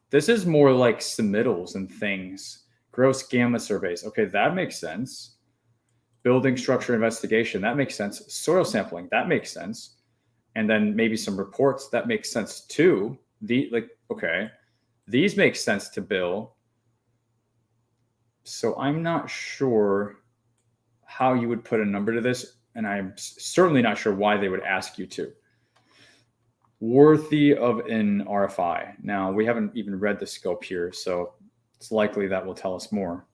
This is more like submittals and things. Gross gamma surveys. Okay, that makes sense. Building structure investigation. That makes sense. Soil sampling. That makes sense. And then maybe some reports. That makes sense too. Okay, these make sense to bill. So I'm not sure how you would put a number to this, and I'm certainly not sure why they would ask you to. Worthy of an RFI. Now, we haven't even read the scope here, so it's likely that will tell us more.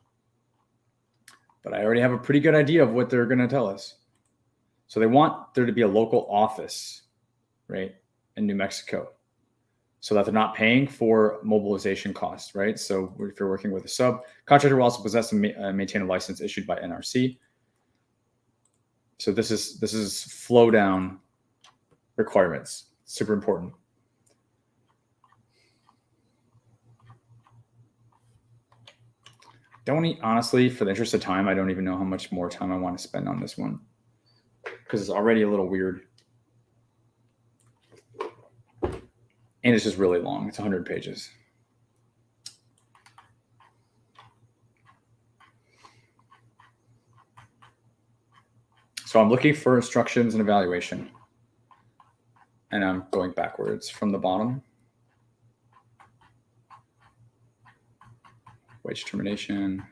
But I already have a pretty good idea of what they're going to tell us. So they want there to be a local office, right, in New Mexico, so that they're not paying for mobilization costs, right? So if you're working with a sub, contractor will also possess and maintain a license issued by NRC. So this is flow down requirements. Super important. Honestly, for the interest of time, I don't even know how much more time I want to spend on this one, because it's already a little weird. And it's just really long. It's 100 pages. So I'm looking for instructions and evaluation. And I'm going backwards from the bottom. Wage termination.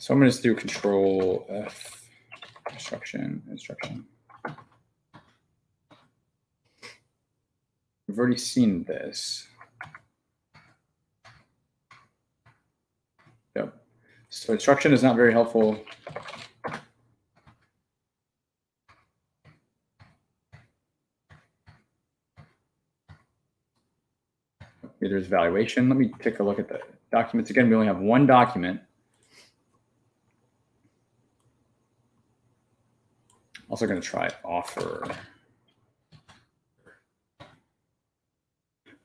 So I'm going to just do Control F, instruction. We've already seen this. Yep. So instruction is not very helpful. There's valuation. Let me take a look at the documents again. We only have one document. Also going to try offer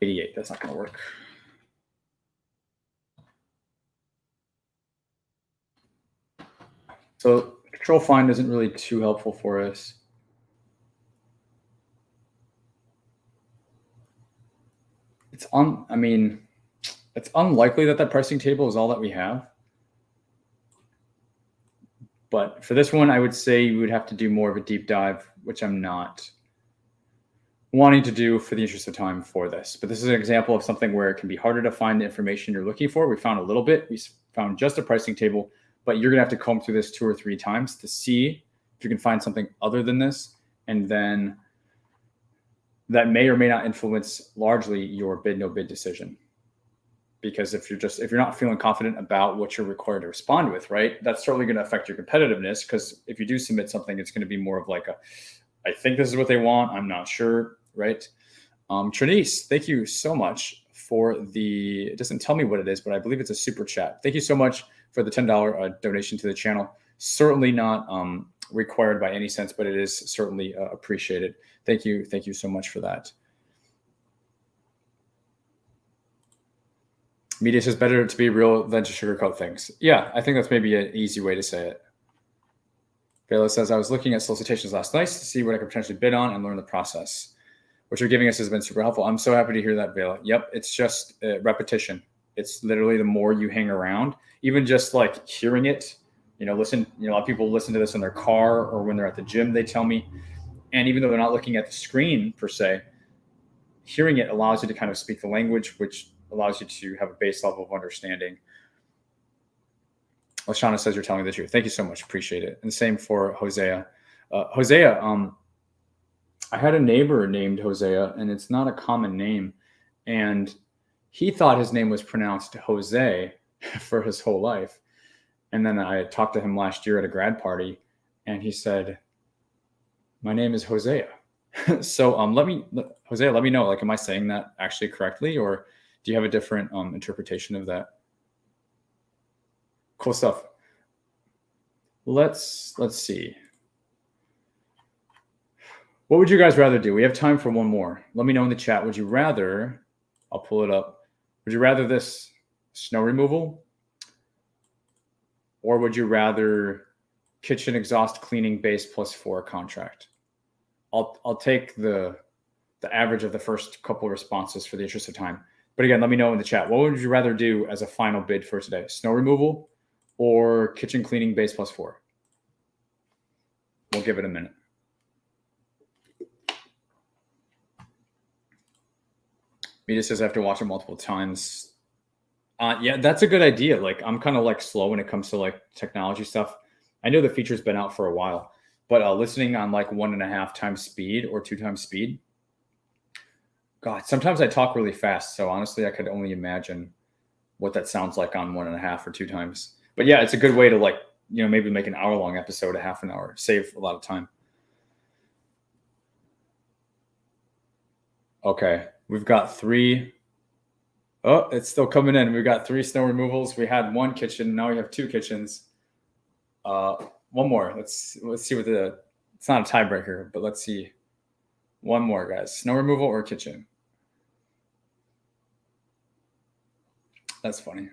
88. That's not going to work. So control find isn't really too helpful for us. It's unlikely that pricing table is all that we have. But for this one, I would say you would have to do more of a deep dive, which I'm not wanting to do for the interest of time for this. But this is an example of something where it can be harder to find the information you're looking for. We found a little bit. We found just a pricing table, but you're going to have to comb through this 2 or 3 times to see if you can find something other than this. And then that may or may not influence largely your bid, no bid decision. Because if you're not feeling confident about what you're required to respond with, right, that's certainly going to affect your competitiveness. Because if you do submit something, it's going to be more of like I think this is what they want, I'm not sure, right? Trinice, thank you so much for it doesn't tell me what it is, but I believe it's a super chat. Thank you so much for the $10 donation to the channel. Certainly not required by any sense, but it is certainly appreciated. Thank you so much for that. Media says better to be real than to sugarcoat things. Yeah, I think that's maybe an easy way to say it. Vela says, I was looking at solicitations last night to see what I could potentially bid on and learn the process. What you're giving us has been super helpful. I'm so happy to hear that, Vela. Yep, it's just repetition. It's literally the more you hang around, even just like hearing it, listen, a lot of people listen to this in their car or when they're at the gym, they tell me. And even though they're not looking at the screen per se, hearing it allows you to kind of speak the language, which allows you to have a base level of understanding. Lashana says you're telling the truth. Thank you so much. Appreciate it. And same for Hosea. Hosea, I had a neighbor named Hosea, and it's not a common name. And he thought his name was pronounced Jose for his whole life. And then I talked to him last year at a grad party, and he said, my name is Hosea. So Hosea, let me know, like, am I saying that actually correctly, or do you have a different interpretation of that? Cool stuff. Let's see. What would you guys rather do? We have time for one more. Let me know in the chat. Would you rather, I'll pull it up. Would you rather this snow removal, or would you rather kitchen exhaust cleaning base +4 contract? I'll take the average of the first couple of responses for the interest of time. But again, let me know in the chat. What would you rather do as a final bid for today? Snow removal or kitchen cleaning base +4? We'll give it a minute. Media says after watching multiple times. Yeah, that's a good idea. Like, I'm kind of like slow when it comes to like technology stuff. I know the feature's been out for a while, but listening on like 1.5 times speed or 2 times speed. God, sometimes I talk really fast. So honestly, I could only imagine what that sounds like on 1.5 or 2 times. But yeah, it's a good way to like, maybe make an hour-long episode, a half an hour, save a lot of time. Okay, we've got 3. Oh, it's still coming in. We've got 3 snow removals. We had 1 kitchen. Now we have 2 kitchens. One more. Let's see what it's not a tiebreaker, but let's see. One more, guys. Snow removal or kitchen? That's funny.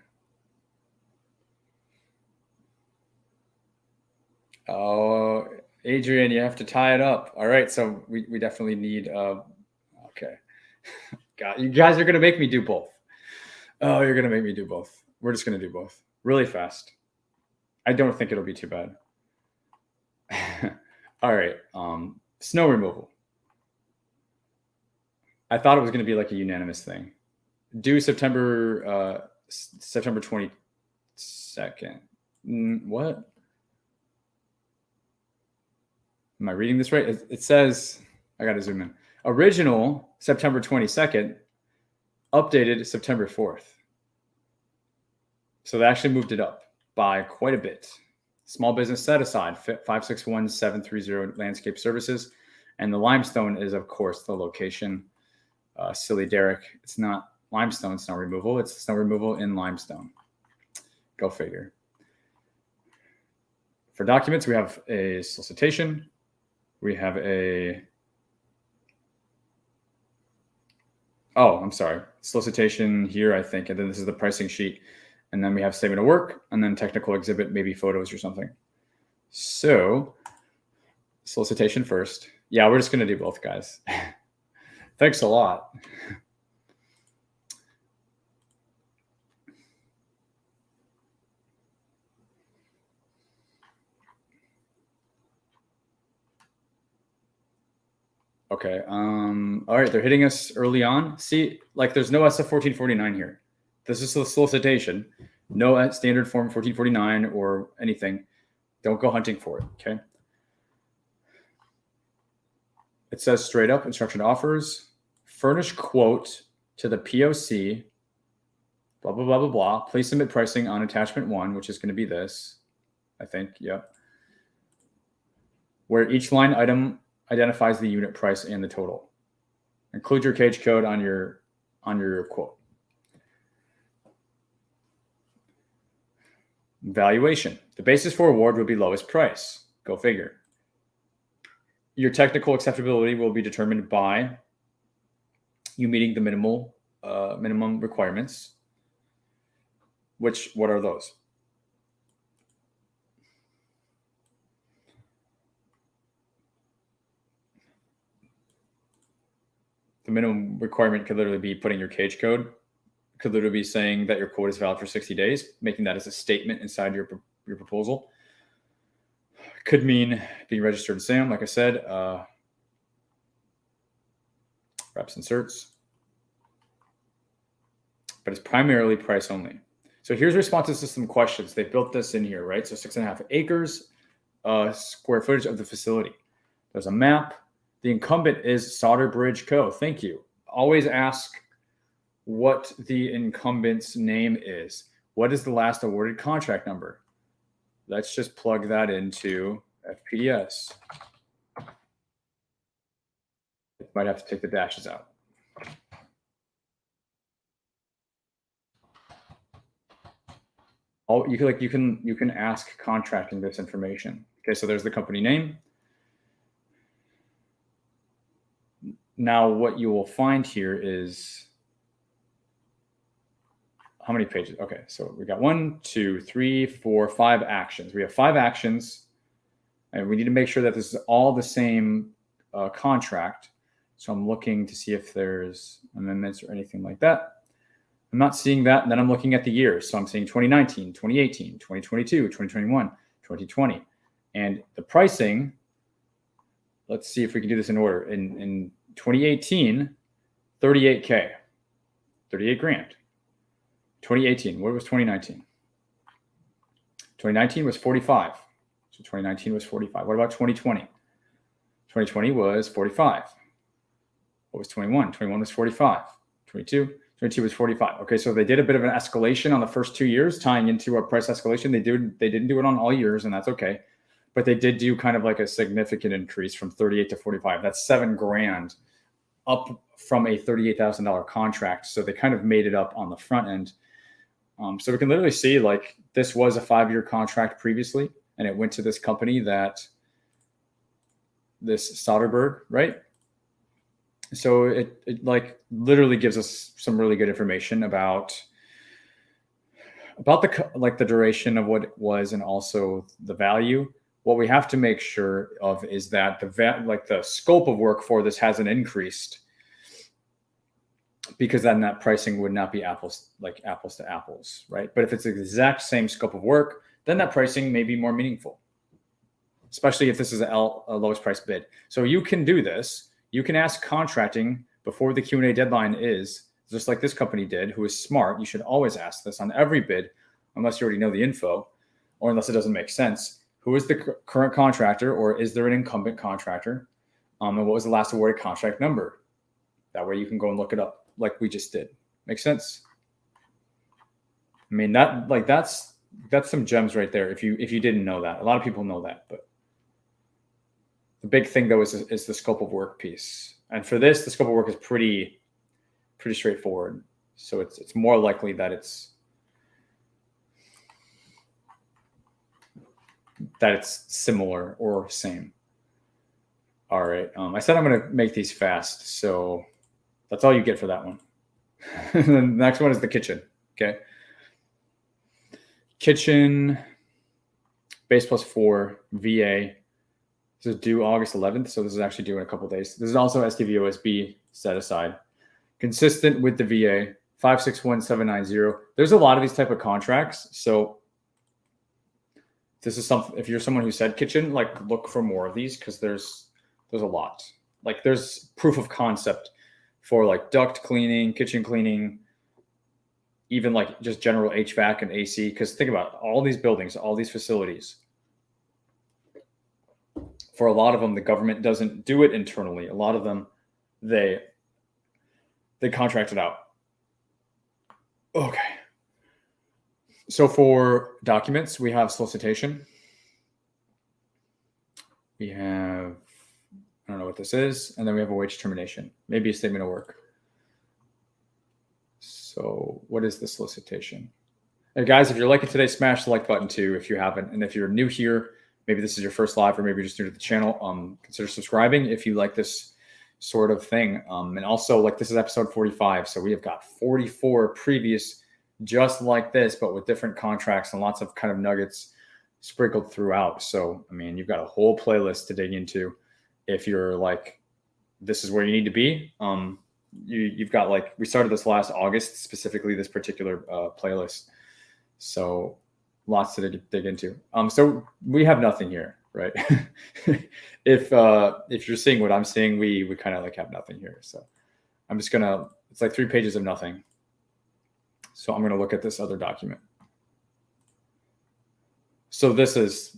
Oh, Adrian, you have to tie it up. All right, so we definitely need. Okay, God, you guys are gonna make me do both. Oh, you're gonna make me do both. We're just gonna do both really fast. I don't think it'll be too bad. All right, snow removal. I thought it was gonna be like a unanimous thing. Due September 22nd. What? Am I reading this right? It says, I got to zoom in. Original September 22nd, updated September 4th. So they actually moved it up by quite a bit. Small business set aside, 561-730 landscape services. And the limestone is, of course, the location. Silly Derek. It's not limestone snow removal. It's snow removal in limestone. Go figure. For documents, we have a solicitation. We have I'm sorry, solicitation here, I think. And then this is the pricing sheet. And then we have statement of work and then technical exhibit, maybe photos or something. So solicitation first. Yeah, we're just going to do both, guys. Thanks a lot. Okay. All right. They're hitting us early on. See, like there's no SF 1449 here. This is the solicitation. No standard form 1449 or anything. Don't go hunting for it. Okay. It says straight up instruction offers, furnish quote to the POC, blah, blah, blah, blah, blah. Please submit pricing on attachment 1, which is going to be this, I think. Yep. Where each line item identifies the unit price and the total. Include your cage code on your quote. Valuation. The basis for award will be lowest price. Go figure. Your technical acceptability will be determined by you meeting the minimum requirements. What are those? The minimum requirement could literally be putting your cage code. Could literally be saying that your quote is valid for 60 days, making that as a statement inside your proposal. Could mean being registered in SAM, like I said. Reps and certs. But it's primarily price only. So here's responses to some questions. They built this in here, right? So 6.5 acres, square footage of the facility. There's a map. The incumbent is Solder Bridge Co. Thank you. Always ask what the incumbent's name is. What is the last awarded contract number? Let's just plug that into FPDS. Might have to take the dashes out. You can ask contracting this information. Okay, so there's the company name. Now what you will find here is how many pages? Okay, so we got 1, 2, 3, 4, 5 actions. We have 5 actions, and we need to make sure that this is all the same contract. So I'm looking to see if there's amendments or anything like that. I'm not seeing that. And then I'm looking at the years. So I'm seeing 2019, 2018, 2022, 2021, 2020. And the pricing, let's see if we can do this in order. In 2018, 38K, 38 grand. 2018, what was 2019? 2019 was 45. So 2019 was 45. What about 2020? 2020 was 45. What was 21? 21 was 45. 22 was 45. Okay, so they did a bit of an escalation on the first 2 years, tying into a price escalation. They didn't do it on all years, and that's okay. But they did do kind of like a significant increase from 38 to 45. That's $7 grand up from a $38,000 contract. So they kind of made it up on the front end. So we can literally see like this was a 5-year contract previously, and it went to this company this Soderberg, right? So it like literally gives us some really good information about the duration of what it was and also the value. What we have to make sure of is that the scope of work for this hasn't increased, because then that pricing would not be apples to apples, right? But if it's the exact same scope of work, then that pricing may be more meaningful, especially if this is a lowest price bid. So you can do this. You can ask contracting before the Q&A deadline is, just like this company did, who is smart. You should always ask this on every bid, unless you already know the info. or unless it doesn't make sense, who is the current contractor, or is there an incumbent contractor? And what was the last awarded contract number? That way you can go and look it up like we just did. Make sense? I mean, that's some gems right there. If you didn't know that, a lot of people know that, but the big thing though is the scope of work piece. And for this, the scope of work is pretty straightforward. So it's more likely that it's similar or same. All right. I said I'm going to make these fast, so that's all you get for that one. The next one is the kitchen. Okay. Kitchen, base plus 4, VA. This is due August 11th, so this is actually due in a couple days. This is also SDVOSB set aside. Consistent with the VA, 561790. There's a lot of these type of contracts, so this is something. If you're someone who said kitchen, like look for more of these because there's a lot. Like there's proof of concept for like duct cleaning, kitchen cleaning, even like just general HVAC and AC. Because think about it, all these buildings, all these facilities. For a lot of them, the government doesn't do it internally. A lot of them, they contract it out. Okay. So for documents, we have solicitation. We have, I don't know what this is. And then we have a wage termination, maybe a statement of work. So what is the solicitation? And guys, if you're liking today, smash the like button too if you haven't. And if you're new here, maybe this is your first live or maybe you're just new to the channel, consider subscribing if you like this sort of thing. And also, like, this is episode 45. So we have got 44 previous just like this, but with different contracts and lots of kind of nuggets sprinkled throughout. So, I mean, you've got a whole playlist to dig into if you're like, this is where you need to be. You've got, like, we started this last August, specifically this particular playlist. So lots to dig into. So we have nothing here, right? If you're seeing what I'm seeing, we kind of like have nothing here. So I'm just gonna, it's like 3 pages of nothing. So I'm gonna look at this other document. So this is,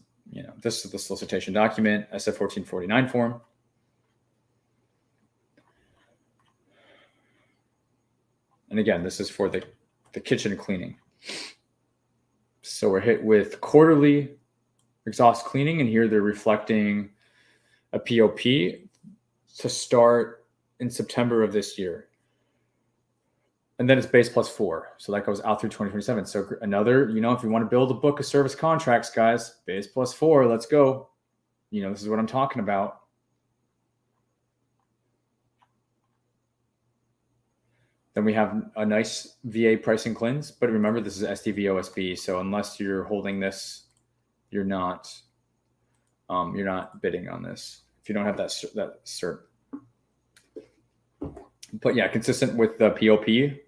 this is the solicitation document, SF 1449 form. And again, this is for the kitchen cleaning. So we're hit with quarterly exhaust cleaning, and here they're reflecting a POP to start in September of this year. And then it's base plus 4. So that goes out through 2027. So another, if you want to build a book of service contracts, guys, base plus 4, let's go. This is what I'm talking about. Then we have a nice VA pricing cleanse, but remember this is SDVOSB. So unless you're holding this, you're not bidding on this if you don't have that cert. But yeah, consistent with the POP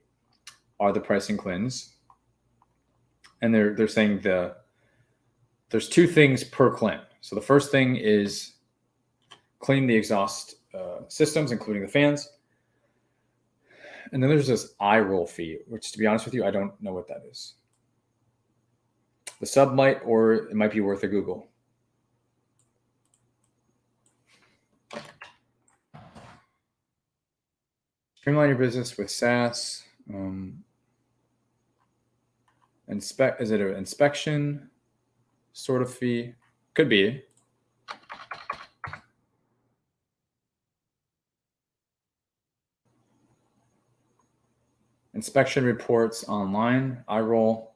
are the pricing cleanse, and they're saying there's 2 things per clean. So the first thing is clean the exhaust systems, including the fans. And then there's this eye roll fee, which, to be honest with you, I don't know what that is. The sub might, or it might be worth a Google. Streamline your business with SaaS. Is it an inspection sort of fee? Could be. Inspection reports online, eye roll.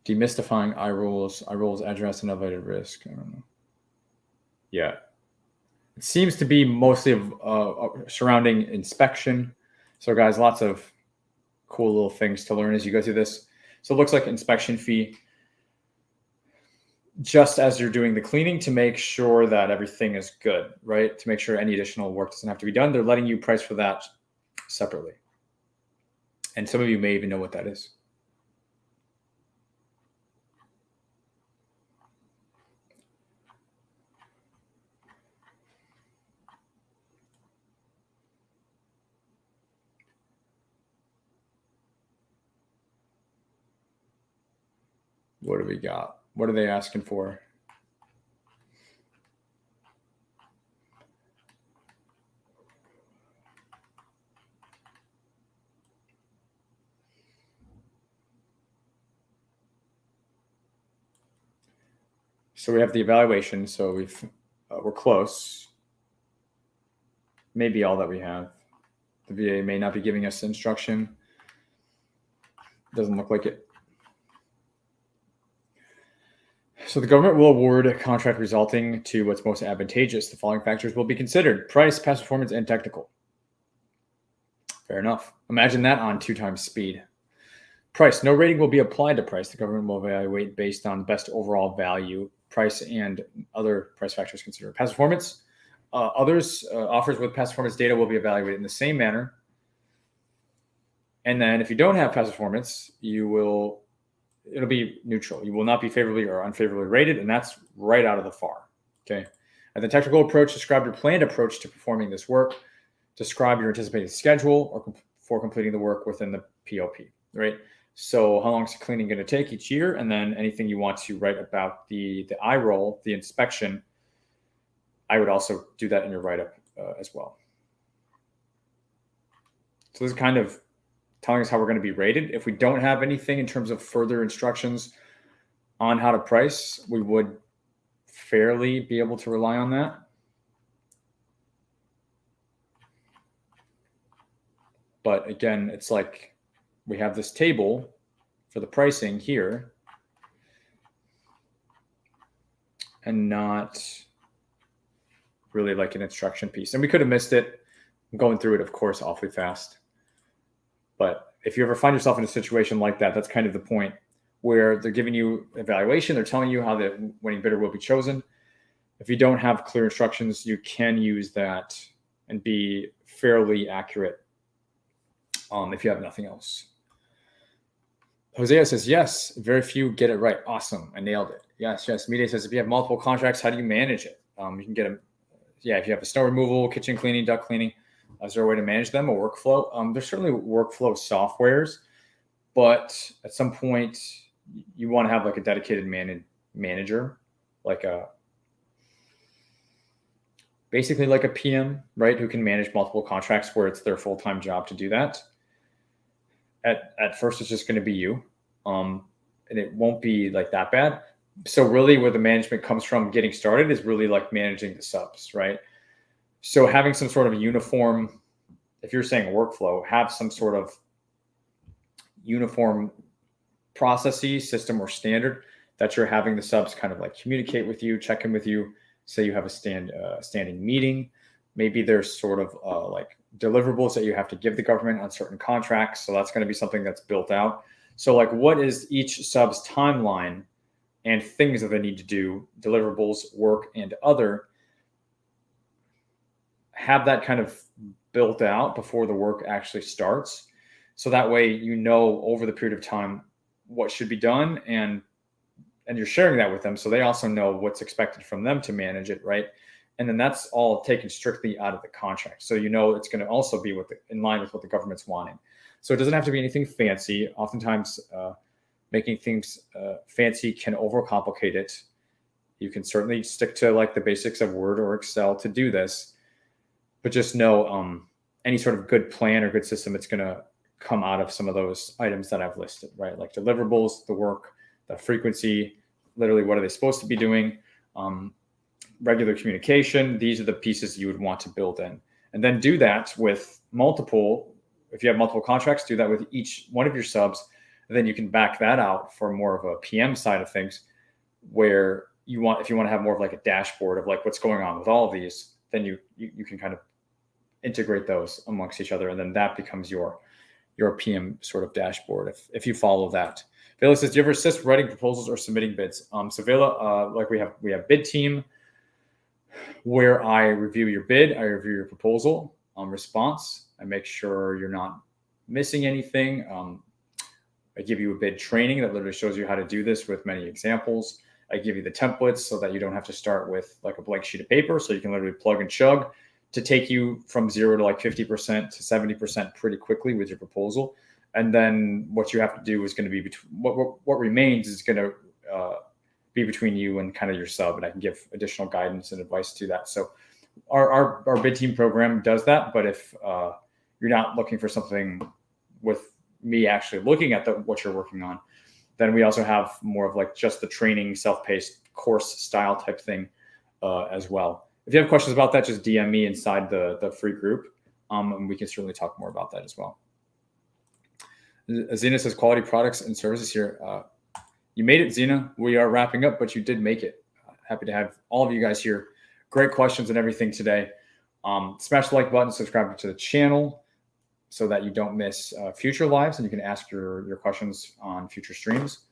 Demystifying eye rolls address and elevated risk. I don't know. Yeah. It seems to be mostly surrounding inspection. So guys, lots of cool little things to learn as you go through this. So it looks like inspection fee, just as you're doing the cleaning to make sure that everything is good, right? To make sure any additional work doesn't have to be done. They're letting you price for that separately. And some of you may even know what that is. What do we got? What are they asking for? So we have the evaluation. So we're close. Maybe all that we have. The VA may not be giving us instruction. Doesn't look like it. So the government will award a contract resulting to what's most advantageous. The following factors will be considered: price, past performance, and technical. Fair enough. Imagine that on 2 times speed. Price. No rating will be applied to price. The government will evaluate based on best overall value, price, and other price factors considered. Past performance. Offers with past performance data will be evaluated in the same manner. And then if you don't have past performance, it'll be neutral. You will not be favorably or unfavorably rated, and that's right out of the FAR. Okay. And the technical approach, describe your planned approach to performing this work. Describe your anticipated schedule for completing the work within the POP, right? So how long is the cleaning going to take each year? And then anything you want to write about the eye roll, the inspection, I would also do that in your write-up as well. So this is kind of telling us how we're going to be rated. If we don't have anything in terms of further instructions on how to price, we would fairly be able to rely on that. But again, it's like we have this table for the pricing here and not really like an instruction piece. And we could have missed it. I'm going through it, of course, awfully fast. But if you ever find yourself in a situation like that, that's kind of the point where they're giving you evaluation. They're telling you how the winning bidder will be chosen. If you don't have clear instructions, you can use that and be fairly accurate if you have nothing else. Hosea says, yes, very few get it right. Awesome. I nailed it. Yes, yes. Mide says, if you have multiple contracts, how do you manage it? You can get them. Yeah, if you have a snow removal, kitchen cleaning, duct cleaning, is there a way to manage them, a workflow? There's certainly workflow softwares, but at some point you want to have like a dedicated manager, basically like a PM, right? Who can manage multiple contracts where it's their full-time job to do that. At first, it's just going to be you, and it won't be like that bad. So really where the management comes from getting started is really like managing the subs, right? So having some sort of a uniform, if you're saying workflow, have some sort of uniform processes, system, or standard that you're having the subs kind of like communicate with you, check in with you. Say you have a standing meeting. Maybe there's sort of like deliverables that you have to give the government on certain contracts. So that's going to be something that's built out. So like what is each sub's timeline and things that they need to do, deliverables, work, and other, have that kind of built out before the work actually starts. So that way, you know, over the period of time, what should be done, and you're sharing that with them. So they also know what's expected from them to manage it, right? And then that's all taken strictly out of the contract. So you know it's going to also be in line with what the government's wanting. So it doesn't have to be anything fancy. Oftentimes, making things fancy can overcomplicate it. You can certainly stick to like the basics of Word or Excel to do this, but just know any sort of good plan or good system, it's going to come out of some of those items that I've listed, right? Like deliverables, the work, the frequency, literally what are they supposed to be doing, regular communication. These are the pieces you would want to build in. And then do that with multiple, if you have multiple contracts, do that with each one of your subs. And then you can back that out for more of a PM side of things, where if you want to have more of like a dashboard of like what's going on with all of these, then you can kind of integrate those amongst each other. And then that becomes your PM sort of dashboard if you follow that. Vela says, do you ever assist writing proposals or submitting bids? So Vela, like we have bid team where I review your bid, I review your proposal response. I make sure you're not missing anything. I give you a bid training that literally shows you how to do this with many examples. I give you the templates so that you don't have to start with like a blank sheet of paper. So you can literally plug and chug to take you from 0 to like 50% to 70% pretty quickly with your proposal. And then what you have to do is going to be what remains is going to be between you and kind of your sub, and I can give additional guidance and advice to that. So our bid team program does that. But if you're not looking for something with me actually looking at what you're working on, then we also have more of like just the training, self-paced course style type thing as well. If you have questions about that, just DM me inside the free group, and we can certainly talk more about that as well. Zena says quality products and services here. You made it, Zena. We are wrapping up, but you did make it. Happy to have all of you guys here. Great questions and everything today. Smash the like button, subscribe to the channel so that you don't miss future lives, and you can ask your questions on future streams.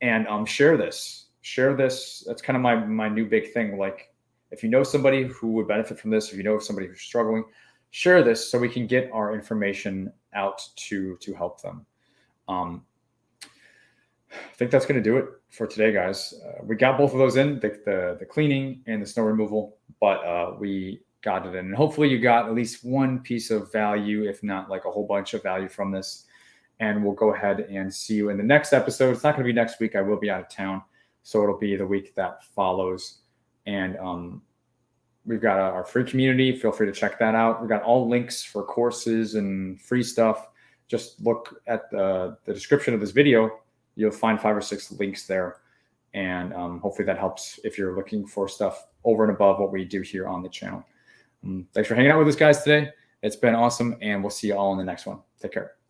And share this. Share this. That's kind of my new big thing. Like, if you know somebody who would benefit from this, if you know somebody who's struggling, share this so we can get our information out to help them. I think that's going to do it for today, guys. We got both of those in, the cleaning and the snow removal, but we got it in. And hopefully you got at least one piece of value, if not like a whole bunch of value from this. And we'll go ahead and see you in the next episode. It's not going to be next week. I will be out of town, so it'll be the week that follows. And we've got our free community. Feel free to check that out. We've got all links for courses and free stuff. Just look at the description of this video. You'll find 5 or 6 links there. And hopefully that helps if you're looking for stuff over and above what we do here on the channel. Thanks for hanging out with us, guys, today. It's been awesome, and we'll see you all in the next one. Take care.